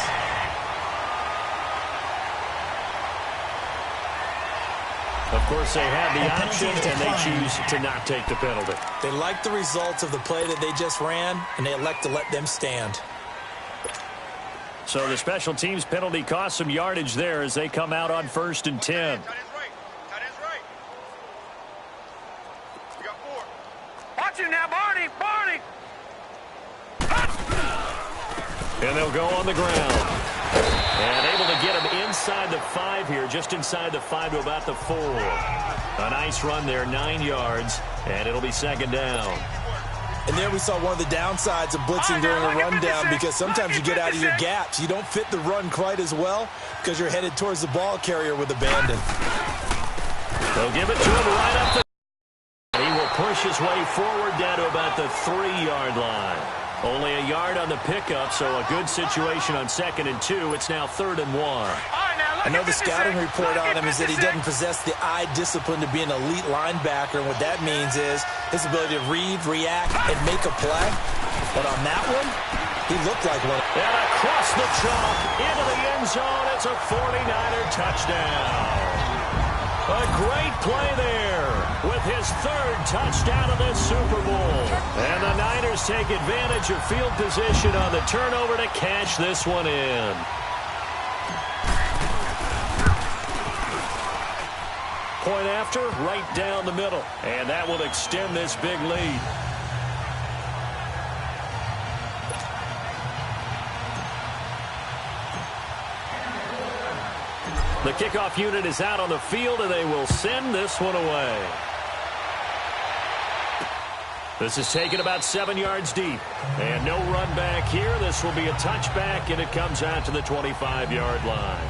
Of course, they have the option, and they choose to not take the penalty. They like the results of the play that they just ran, and they elect to let them stand. So the special teams penalty cost some yardage there as they come out on 1st and 10. Watch him now, Barney! Barney! And they'll go on the ground. And able to get him inside the 5 here, just inside the 5 to about the 4. A nice run there, 9 yards, and it'll be 2nd down. And there we saw one of the downsides of blitzing during a rundown, because sometimes you get out of your gaps. You don't fit the run quite as well because you're headed towards the ball carrier with abandon. They'll give it to him right up the... He will push his way forward down to about the 3-yard line. Only a yard on the pickup, so a good situation on 2nd and 2. It's now 3rd and 1. I know the scouting report on him is that he doesn't possess the eye discipline to be an elite linebacker, and what that means is his ability to read, react, and make a play. But on that one, he looked like one. And across the chalk, into the end zone, it's a 49er touchdown. A great play there with his 3rd touchdown of this Super Bowl. And the Niners take advantage of field position on the turnover to cash this one in. Point after, right down the middle. And that will extend this big lead. The kickoff unit is out on the field, and they will send this one away. This is taken about 7 yards deep. And no run back here. This will be a touchback, and it comes out to the 25-yard line.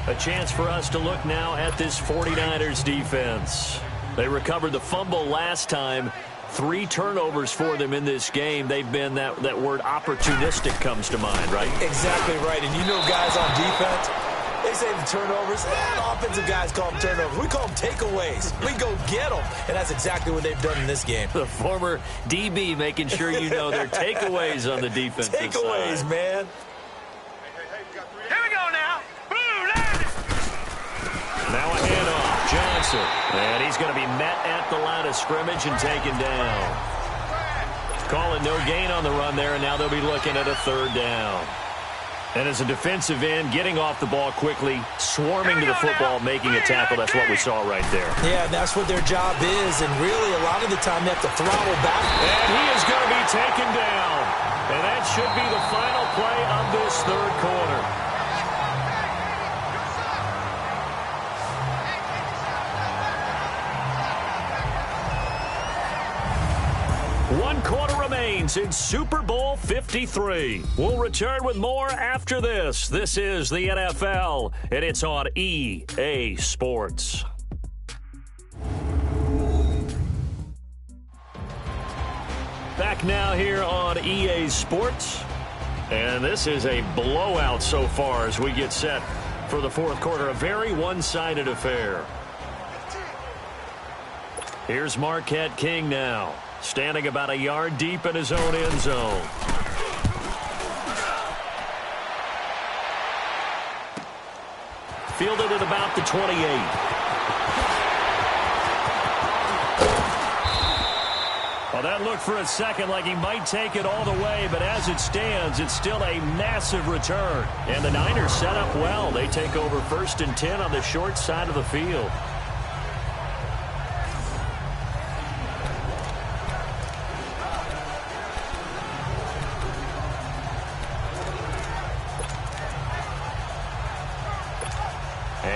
A chance for us to look now at this 49ers defense. They recovered the fumble last time. 3 turnovers for them in this game. They've been, that word opportunistic comes to mind, right? Exactly right. And you know guys on defense, they say the turnovers. Offensive guys call them turnovers. We call them takeaways. We go get them. And that's exactly what they've done in this game. The former DB making sure you know their takeaways on the defensive side. Takeaways, man. Here we go now. Blue line. Now a handoff. Johnson. And he's going to be met at the line of scrimmage and taken down. Calling no gain on the run there, and now they'll be looking at a 3rd down. And as a defensive end, getting off the ball quickly, swarming to the football, making a tackle. That's what we saw right there. Yeah, that's what their job is. And really, a lot of the time, they have to throttle back. And he is going to be taken down. And that should be the final play of this 3rd quarter. One quarter remains in Super Bowl 53. We'll return with more after this. This is the NFL, and it's on EA Sports. Back now here on EA Sports. And this is a blowout so far as we get set for the 4th quarter. A very one-sided affair. Here's Marquette King now, standing about a yard deep in his own end zone. Fielded at about the 28. Well, that looked for a second like he might take it all the way, but as it stands, it's still a massive return. And the Niners set up well. They take over 1st and 10 on the short side of the field.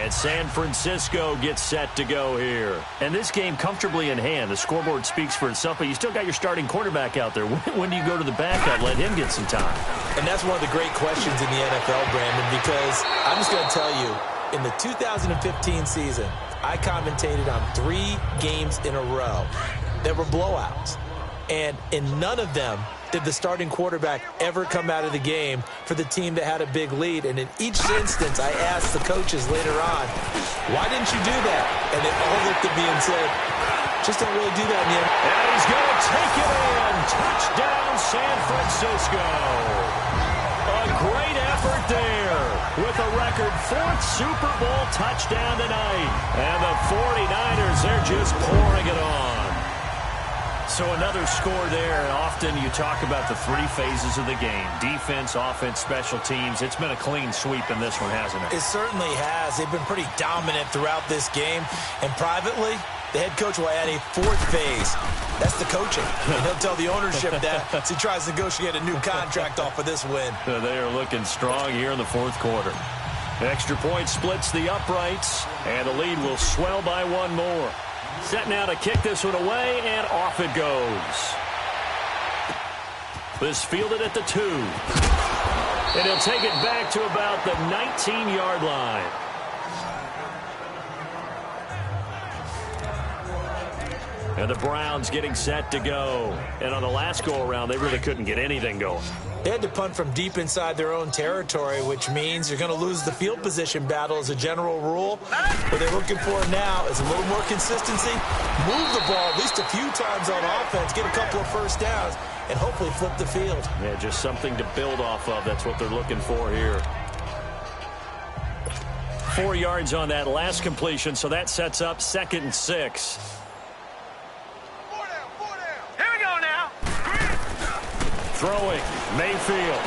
And San Francisco gets set to go here. And this game comfortably in hand. The scoreboard speaks for itself, but you still got your starting quarterback out there. When do you go to the backup, let him get some time? And that's one of the great questions in the NFL, Brandon, because I'm just going to tell you, in the 2015 season, I commentated on 3 games in a row that were blowouts. And in none of them did the starting quarterback ever come out of the game for the team that had a big lead. And in each instance, I asked the coaches later on, why didn't you do that? And they all looked at me and said, just don't really do that in the end. And he's going to take it in. Touchdown, San Francisco. A great effort there with a record 4th Super Bowl touchdown tonight. And the 49ers, they're just pouring it on. So another score there. Often you talk about the 3 phases of the game. Defense, offense, special teams. It's been a clean sweep in this one, hasn't it? It certainly has. They've been pretty dominant throughout this game. And privately, the head coach will add a 4th phase. That's the coaching. And he'll tell the ownership that as he tries to negotiate a new contract off of this win. They are looking strong here in the 4th quarter. Extra point splits the uprights, and the lead will swell by 1 more. Set now to kick this one away, and off it goes. This fielded at the 2. And he'll take it back to about the 19-yard line. And the Browns getting set to go. And on the last go-around, they really couldn't get anything going. They had to punt from deep inside their own territory, which means you're going to lose the field position battle as a general rule. What they're looking for now is a little more consistency, move the ball at least a few times on offense, get a couple of first downs, and hopefully flip the field. Yeah, just something to build off of. That's what they're looking for here. 4 yards on that last completion, so that sets up 2nd and 6. Throwing, Mayfield.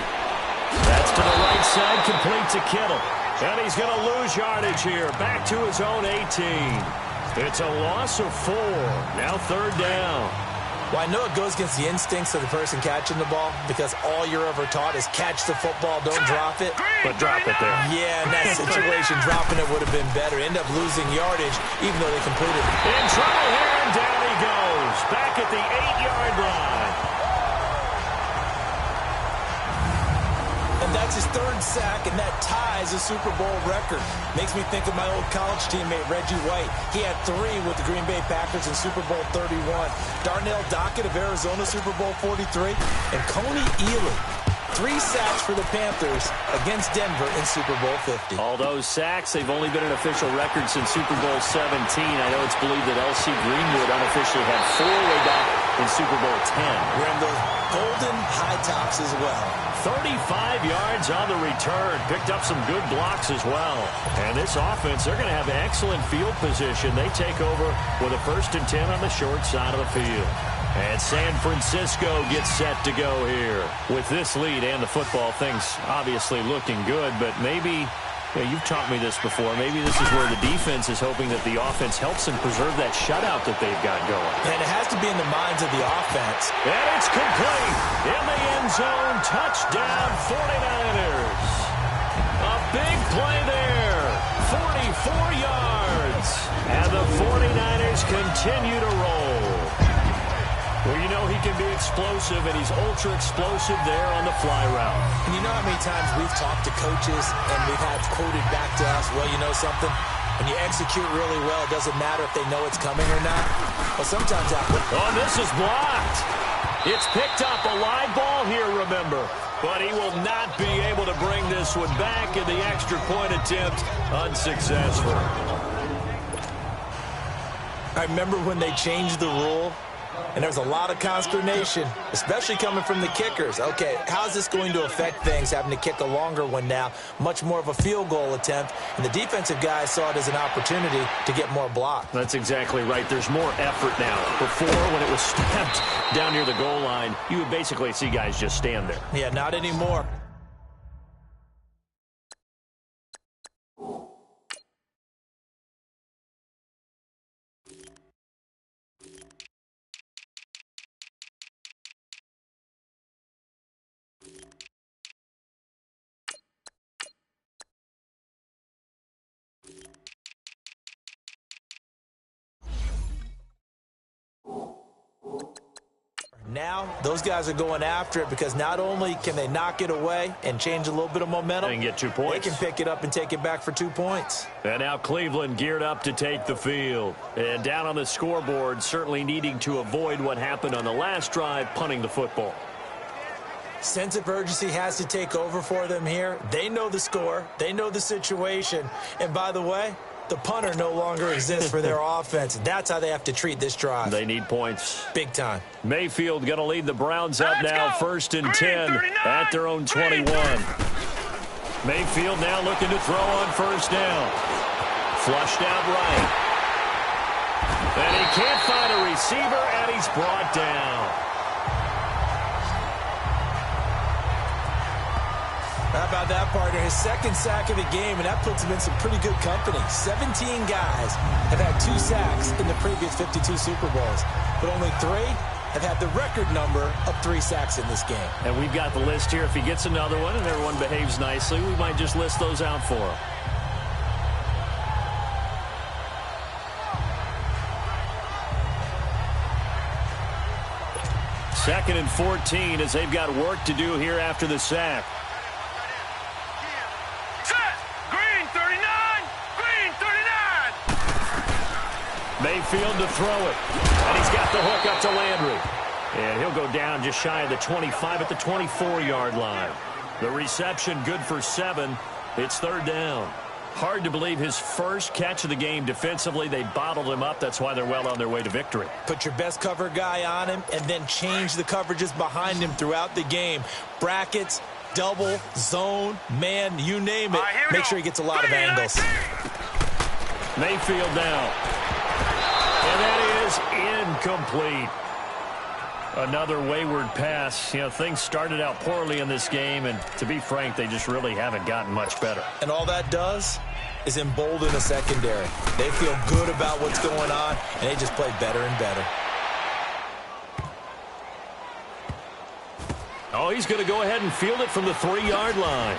That's to the right side, complete to Kittle. And he's going to lose yardage here, back to his own 18. It's a loss of 4. Now 3rd down. Well, I know it goes against the instincts of the person catching the ball because all you're ever taught is catch the football, don't drop it. But drop it there. Yeah, in that situation, dropping it would have been better. End up losing yardage, even though they completed it. In trouble here, and down he goes. Back at the 8-yard line. That's his 3rd sack, and that ties a Super Bowl record. Makes me think of my old college teammate, Reggie White. He had 3 with the Green Bay Packers in Super Bowl 31. Darnell Dockett of Arizona, Super Bowl 43. And Coney Ealy, 3 sacks for the Panthers against Denver in Super Bowl 50. All those sacks, they've only been an official record since Super Bowl 17. I know it's believed that L.C. Greenwood unofficially had 4 way back in Super Bowl 10. Wearing those golden high tops as well. 35 yards on the return. Picked up some good blocks as well. And this offense, they're going to have excellent field position. They take over with a 1st and 10 on the short side of the field. And San Francisco gets set to go here. With this lead and the football, things obviously looking good, but maybe, you've taught me this before, maybe this is where the defense is hoping that the offense helps them preserve that shutout that they've got going. And it has to be in the minds of the offense. And it's complete. In the end zone, touchdown 49ers. A big play there. 44 yards. And the 49ers continue to roll. Well, you know he can be explosive, and he's ultra-explosive there on the fly route. And you know how many times we've talked to coaches and we've had quoted back to us, well, you know something? When you execute really well, it doesn't matter if they know it's coming or not. Well, sometimes that... Oh, this is blocked. It's picked up. A live ball here, remember. But he will not be able to bring this one back, and the extra point attempt unsuccessful. I remember when they changed the rule, and there was a lot of consternation, especially coming from the kickers. Okay, how's this going to affect things, having to kick a longer one now? Much more of a field goal attempt, and the defensive guys saw it as an opportunity to get more block. That's exactly right. There's more effort now. Before, when it was snapped down near the goal line, you would basically see guys just stand there. Yeah, not anymore. Now, those guys are going after it because not only can they knock it away and change a little bit of momentum, and get 2 points. They can pick it up and take it back for 2 points. And now Cleveland geared up to take the field. And down on the scoreboard, certainly needing to avoid what happened on the last drive, punting the football. Sense of urgency has to take over for them here. They know the score. They know the situation. And by the way, the punter no longer exists for their offense. That's how they have to treat this drive. They need points. Big time. Mayfield going to lead the Browns up now, first and 10 39, at their own 21. Mayfield now looking to throw on first down. Flushed out right. And he can't find a receiver, and he's brought down. How about that, partner? His second sack of the game, and that puts him in some pretty good company. 17 guys have had 2 sacks in the previous 52 Super Bowls, but only 3 have had the record number of 3 sacks in this game. And we've got the list here. If he gets another one and everyone behaves nicely, we might just list those out for him. Second and 14 as they've got work to do here after the sack. Mayfield to throw it. And he's got the hook up to Landry. And he'll go down just shy of the 25 at the 24-yard line. The reception good for 7. It's third down. Hard to believe his first catch of the game defensively. They bottled him up. That's why they're well on their way to victory. Put your best cover guy on him and then change the coverages behind him throughout the game. Brackets, double, zone, man, you name it. Make sure he gets a lot of angles. Mayfield now. And that is incomplete. Another wayward pass. You know, things started out poorly in this game, and to be frank, they just really haven't gotten much better. And all that does is embolden the secondary. They feel good about what's going on, and they just play better and better. Oh, he's going to go ahead and field it from the 3-yard line.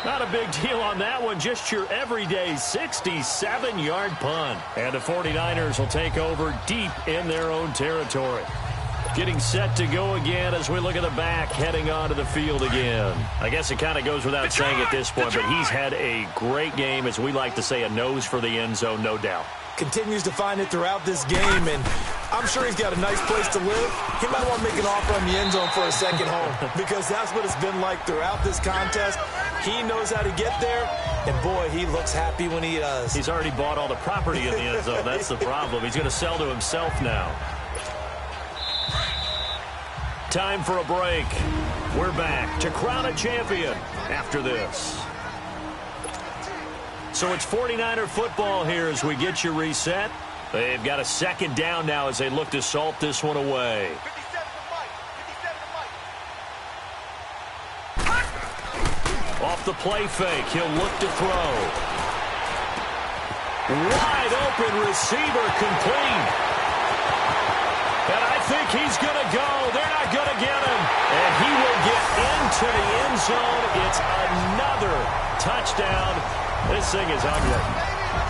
Not a big deal on that one. Just your everyday 67-yard punt. And the 49ers will take over deep in their own territory. Getting set to go again as we look at the back, heading onto the field again. I guess it kind of goes without saying at this point, but he's had a great game, as we like to say, a nose for the end zone, no doubt. Continues to find it throughout this game, and I'm sure he's got a nice place to live. He might want to make an offer on the end zone for a second home because that's what it's been like throughout this contest. He knows how to get there, and boy, he looks happy when he does. He's already bought all the property in the end zone. That's the problem. He's going to sell to himself now. Time for a break. We're back to crown a champion after this. So it's 49er football here as we get you reset. They've got a second down now as they look to salt this one away. Off the play fake, he'll look to throw. Wide open receiver complete. And I think he's going to go. They're not going to get him. And he will get into the end zone. It's another touchdown. This thing is ugly.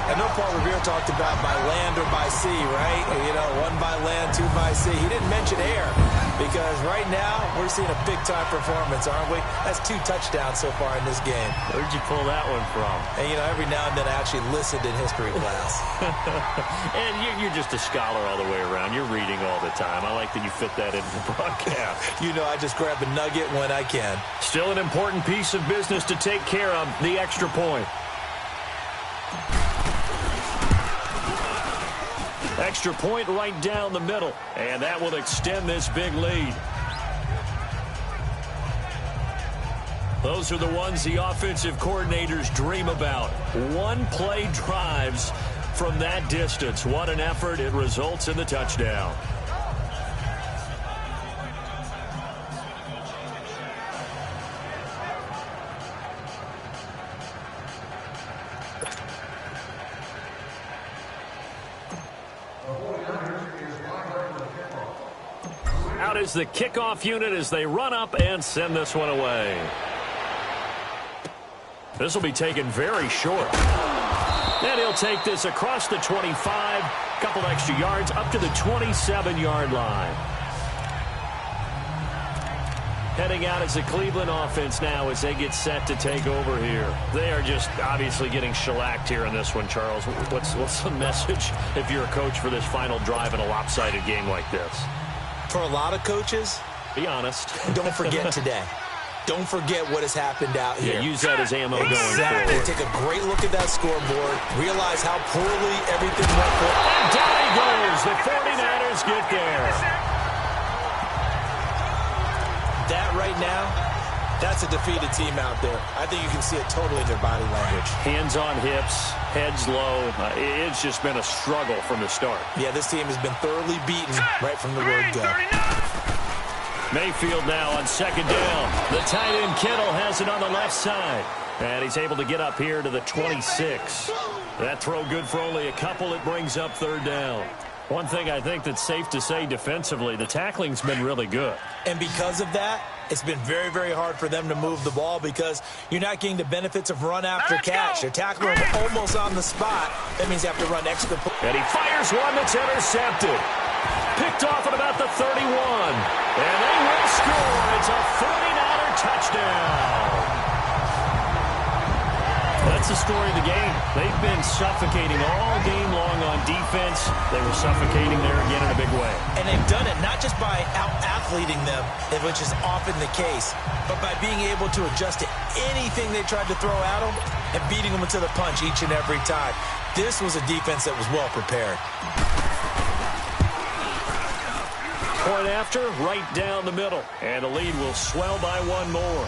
I know Paul Revere talked about by land or by sea, right? You know, 1 by land, 2 by sea. He didn't mention air because right now we're seeing a big-time performance, aren't we? That's 2 touchdowns so far in this game. Where'd you pull that one from? And, you know, every now and then I actually listened in history class. And you're just a scholar all the way around. You're reading all the time. I like that you fit that into the broadcast. You know, I just grab a nugget when I can. Still an important piece of business to take care of, the extra point. Extra point right down the middle, and that will extend this big lead. Those are the ones the offensive coordinators dream about. One-play drives from that distance. What an effort. It results in the touchdown. Out is the kickoff unit as they run up and send this one away. This will be taken very short. And he'll take this across the 25, couple extra yards up to the 27-yard line. Heading out as the Cleveland offense now as they get set to take over here. They are just obviously getting shellacked here in this one, Charles. What's the message if you're a coach for this final drive in a lopsided game like this? For a lot of coaches, be honest. Don't forget today. Don't forget what has happened out here. Yeah, use that as ammo going exactly. forward. Take a great look at that scoreboard. Realize how poorly everything went for. And down he goes. The 49ers get there. That right now, that's a defeated team out there. I think you can see it totally in their body language. Hands on hips, heads low. It's just been a struggle from the start. Yeah, this team has been thoroughly beaten right from the word go. Mayfield now on second down. The tight end Kittle has it on the left side. And he's able to get up here to the 26. That throw good for only a couple. It brings up third down. One thing I think that's safe to say defensively, the tackling's been really good. And because of that, it's been very, very hard for them to move the ball because you're not getting the benefits of run after catch. They're tackling them almost on the spot. That means you have to run extra. And he fires one that's intercepted. Picked off at about the 31. And they will score. It's a 49er touchdown. That's the story of the game. They've been suffocating all game long on defense. They were suffocating there again in a big way. And they've done it not just by out-athleting them, which is often the case, but by being able to adjust to anything they tried to throw at them and beating them into the punch each and every time. This was a defense that was well prepared. Point after, right down the middle. And the lead will swell by one more.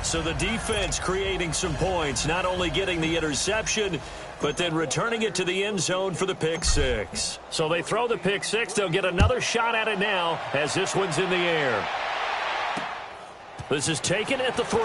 So the defense creating some points, not only getting the interception, but then returning it to the end zone for the pick six. So they throw the pick six. They'll get another shot at it now as this one's in the air. This is taken at the 3.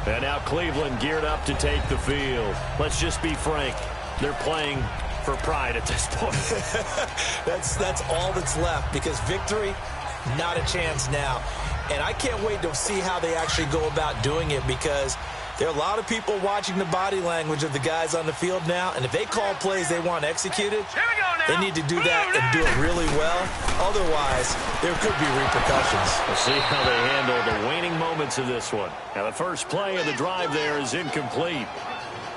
And now Cleveland geared up to take the field. Let's just be frank. They're playing for pride at this point. That's all that's left because victory, not a chance now. And I can't wait to see how they actually go about doing it because there are a lot of people watching the body language of the guys on the field now. And if they call plays they want executed, they need to do that and do it really well. Otherwise, there could be repercussions. We'll see how they handle the waning moments of this one. Now, the first play of the drive there is incomplete.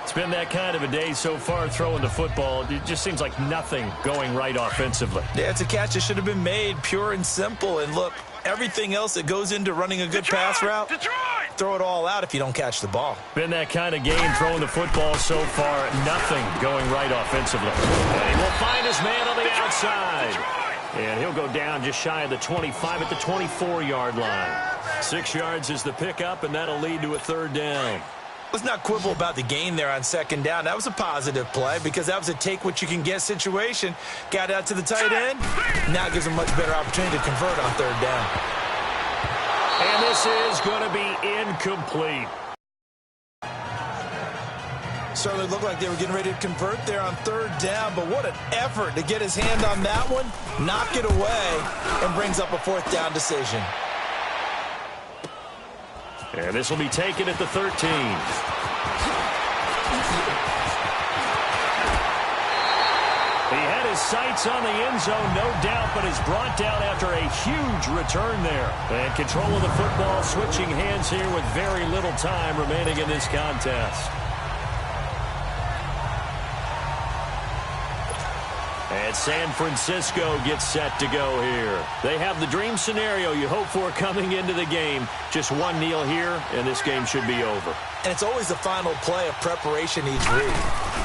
It's been that kind of a day so far throwing the football. It just seems like nothing going right offensively. Yeah, it's a catch that should have been made, pure and simple. And look, everything else that goes into running a good pass route, throw it all out if you don't catch the ball. Been that kind of game throwing the football so far. Nothing going right offensively. And he will find his man on the outside. And he'll go down just shy of the 25 at the 24-yard line. 6 yards is the pickup, and that'll lead to a third down. Let's not quibble about the gain there on second down. That was a positive play because that was a take-what-you-can-get situation. Got out to the tight end. Now gives a much better opportunity to convert on third down. And this is going to be incomplete. Certainly looked like they were getting ready to convert there on third down, but what an effort to get his hand on that one, knock it away, and brings up a fourth down decision. And this will be taken at the 13. He had his sights on the end zone, no doubt, but is brought down after a huge return there. And control of the football, switching hands here with very little time remaining in this contest. And San Francisco gets set to go here. They have the dream scenario you hope for coming into the game. Just one kneel here, and this game should be over. And it's always the final play of preparation each week.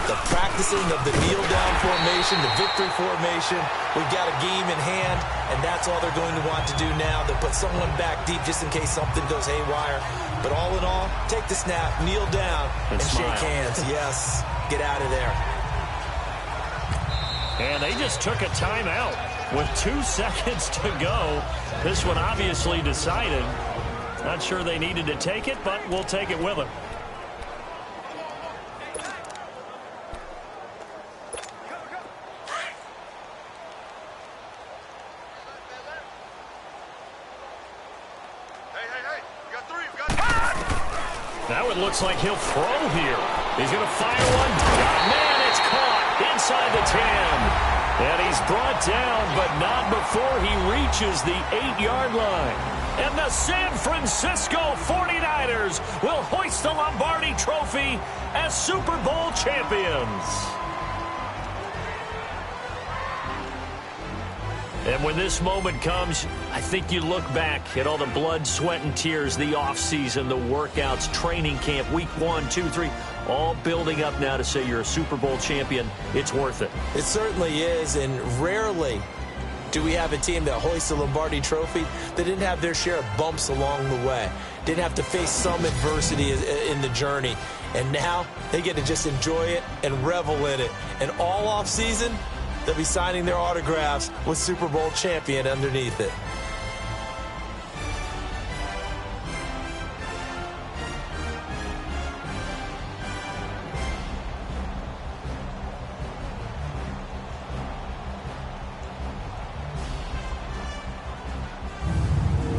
The practicing of the kneel-down formation, the victory formation. We've got a game in hand, and that's all they're going to want to do now. They'll put someone back deep just in case something goes haywire. But all in all, take the snap, kneel down, and shake hands. Yes, get out of there. And they just took a timeout with 2 seconds to go. This one obviously decided. Not sure they needed to take it, but we'll take it with them. That one looks like he'll throw here. He's going to fire one. Man, it's caught inside the 10. And he's brought down, but not before he reaches the 8-yard line. And the San Francisco 49ers will hoist the Lombardi Trophy as Super Bowl champions. And when this moment comes, I think you look back at all the blood, sweat, and tears, the offseason, the workouts, training camp, week 1, 2, 3, all building up now to say you're a Super Bowl champion. It's worth it. It certainly is, and rarely do we have a team that hoists the Lombardi Trophy that didn't have their share of bumps along the way, didn't have to face some adversity in the journey, and now they get to just enjoy it and revel in it. And all offseason, they'll be signing their autographs with Super Bowl champion underneath it.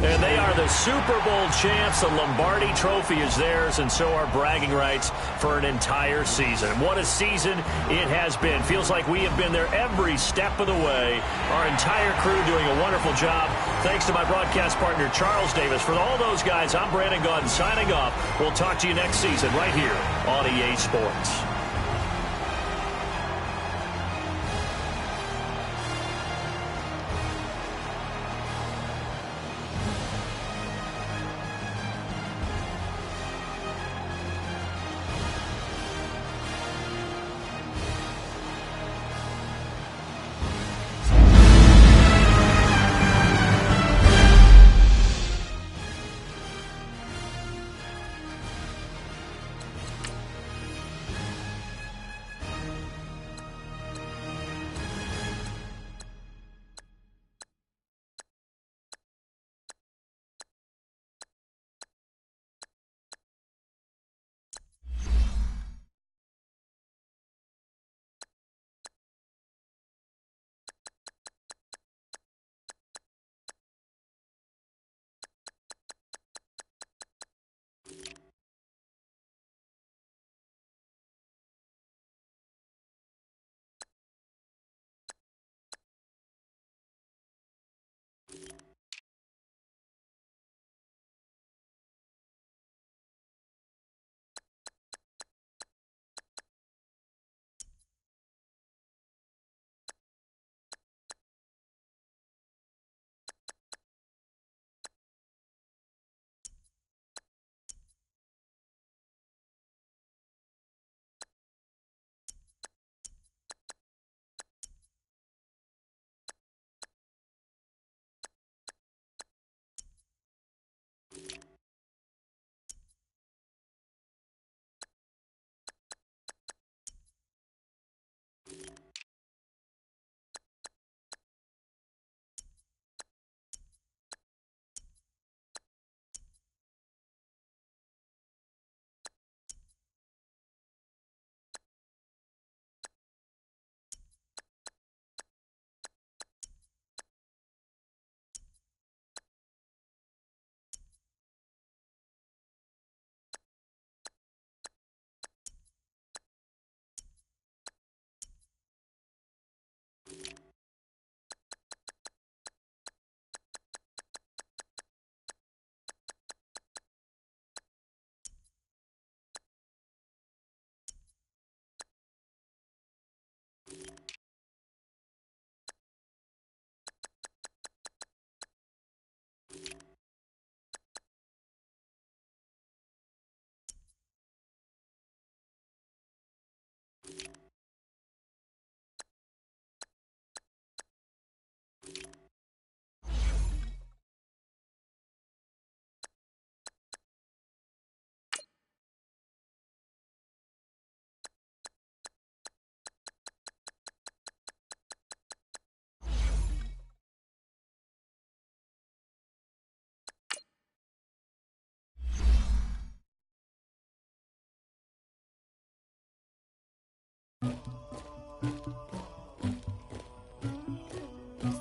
And they are the Super Bowl champs. The Lombardi Trophy is theirs, and so are bragging rights for an entire season. And what a season it has been. Feels like we have been there every step of the way. Our entire crew doing a wonderful job. Thanks to my broadcast partner, Charles Davis. For all those guys, I'm Brandon Gaudin signing off. We'll talk to you next season right here on EA Sports.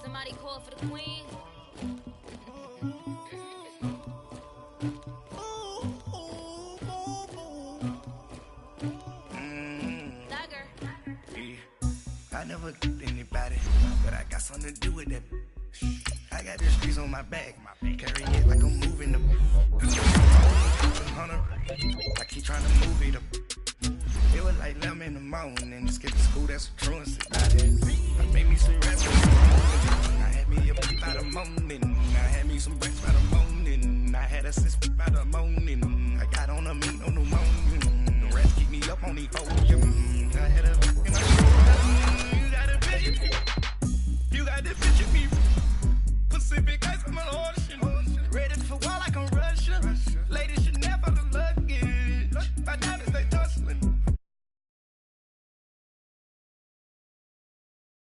Somebody call for the queen. something to do with that. I got the streets on my back, carry it like I'm moving the hunter, like he trying to move it up. It was like 11 in the morning, skip to school, that's a truancy. I made me some rap, I had me up by the morning, I had me some rats by the morning, I had a sis by the morning, I got on a meat on the morning, the rats keep me up on these phones, I had a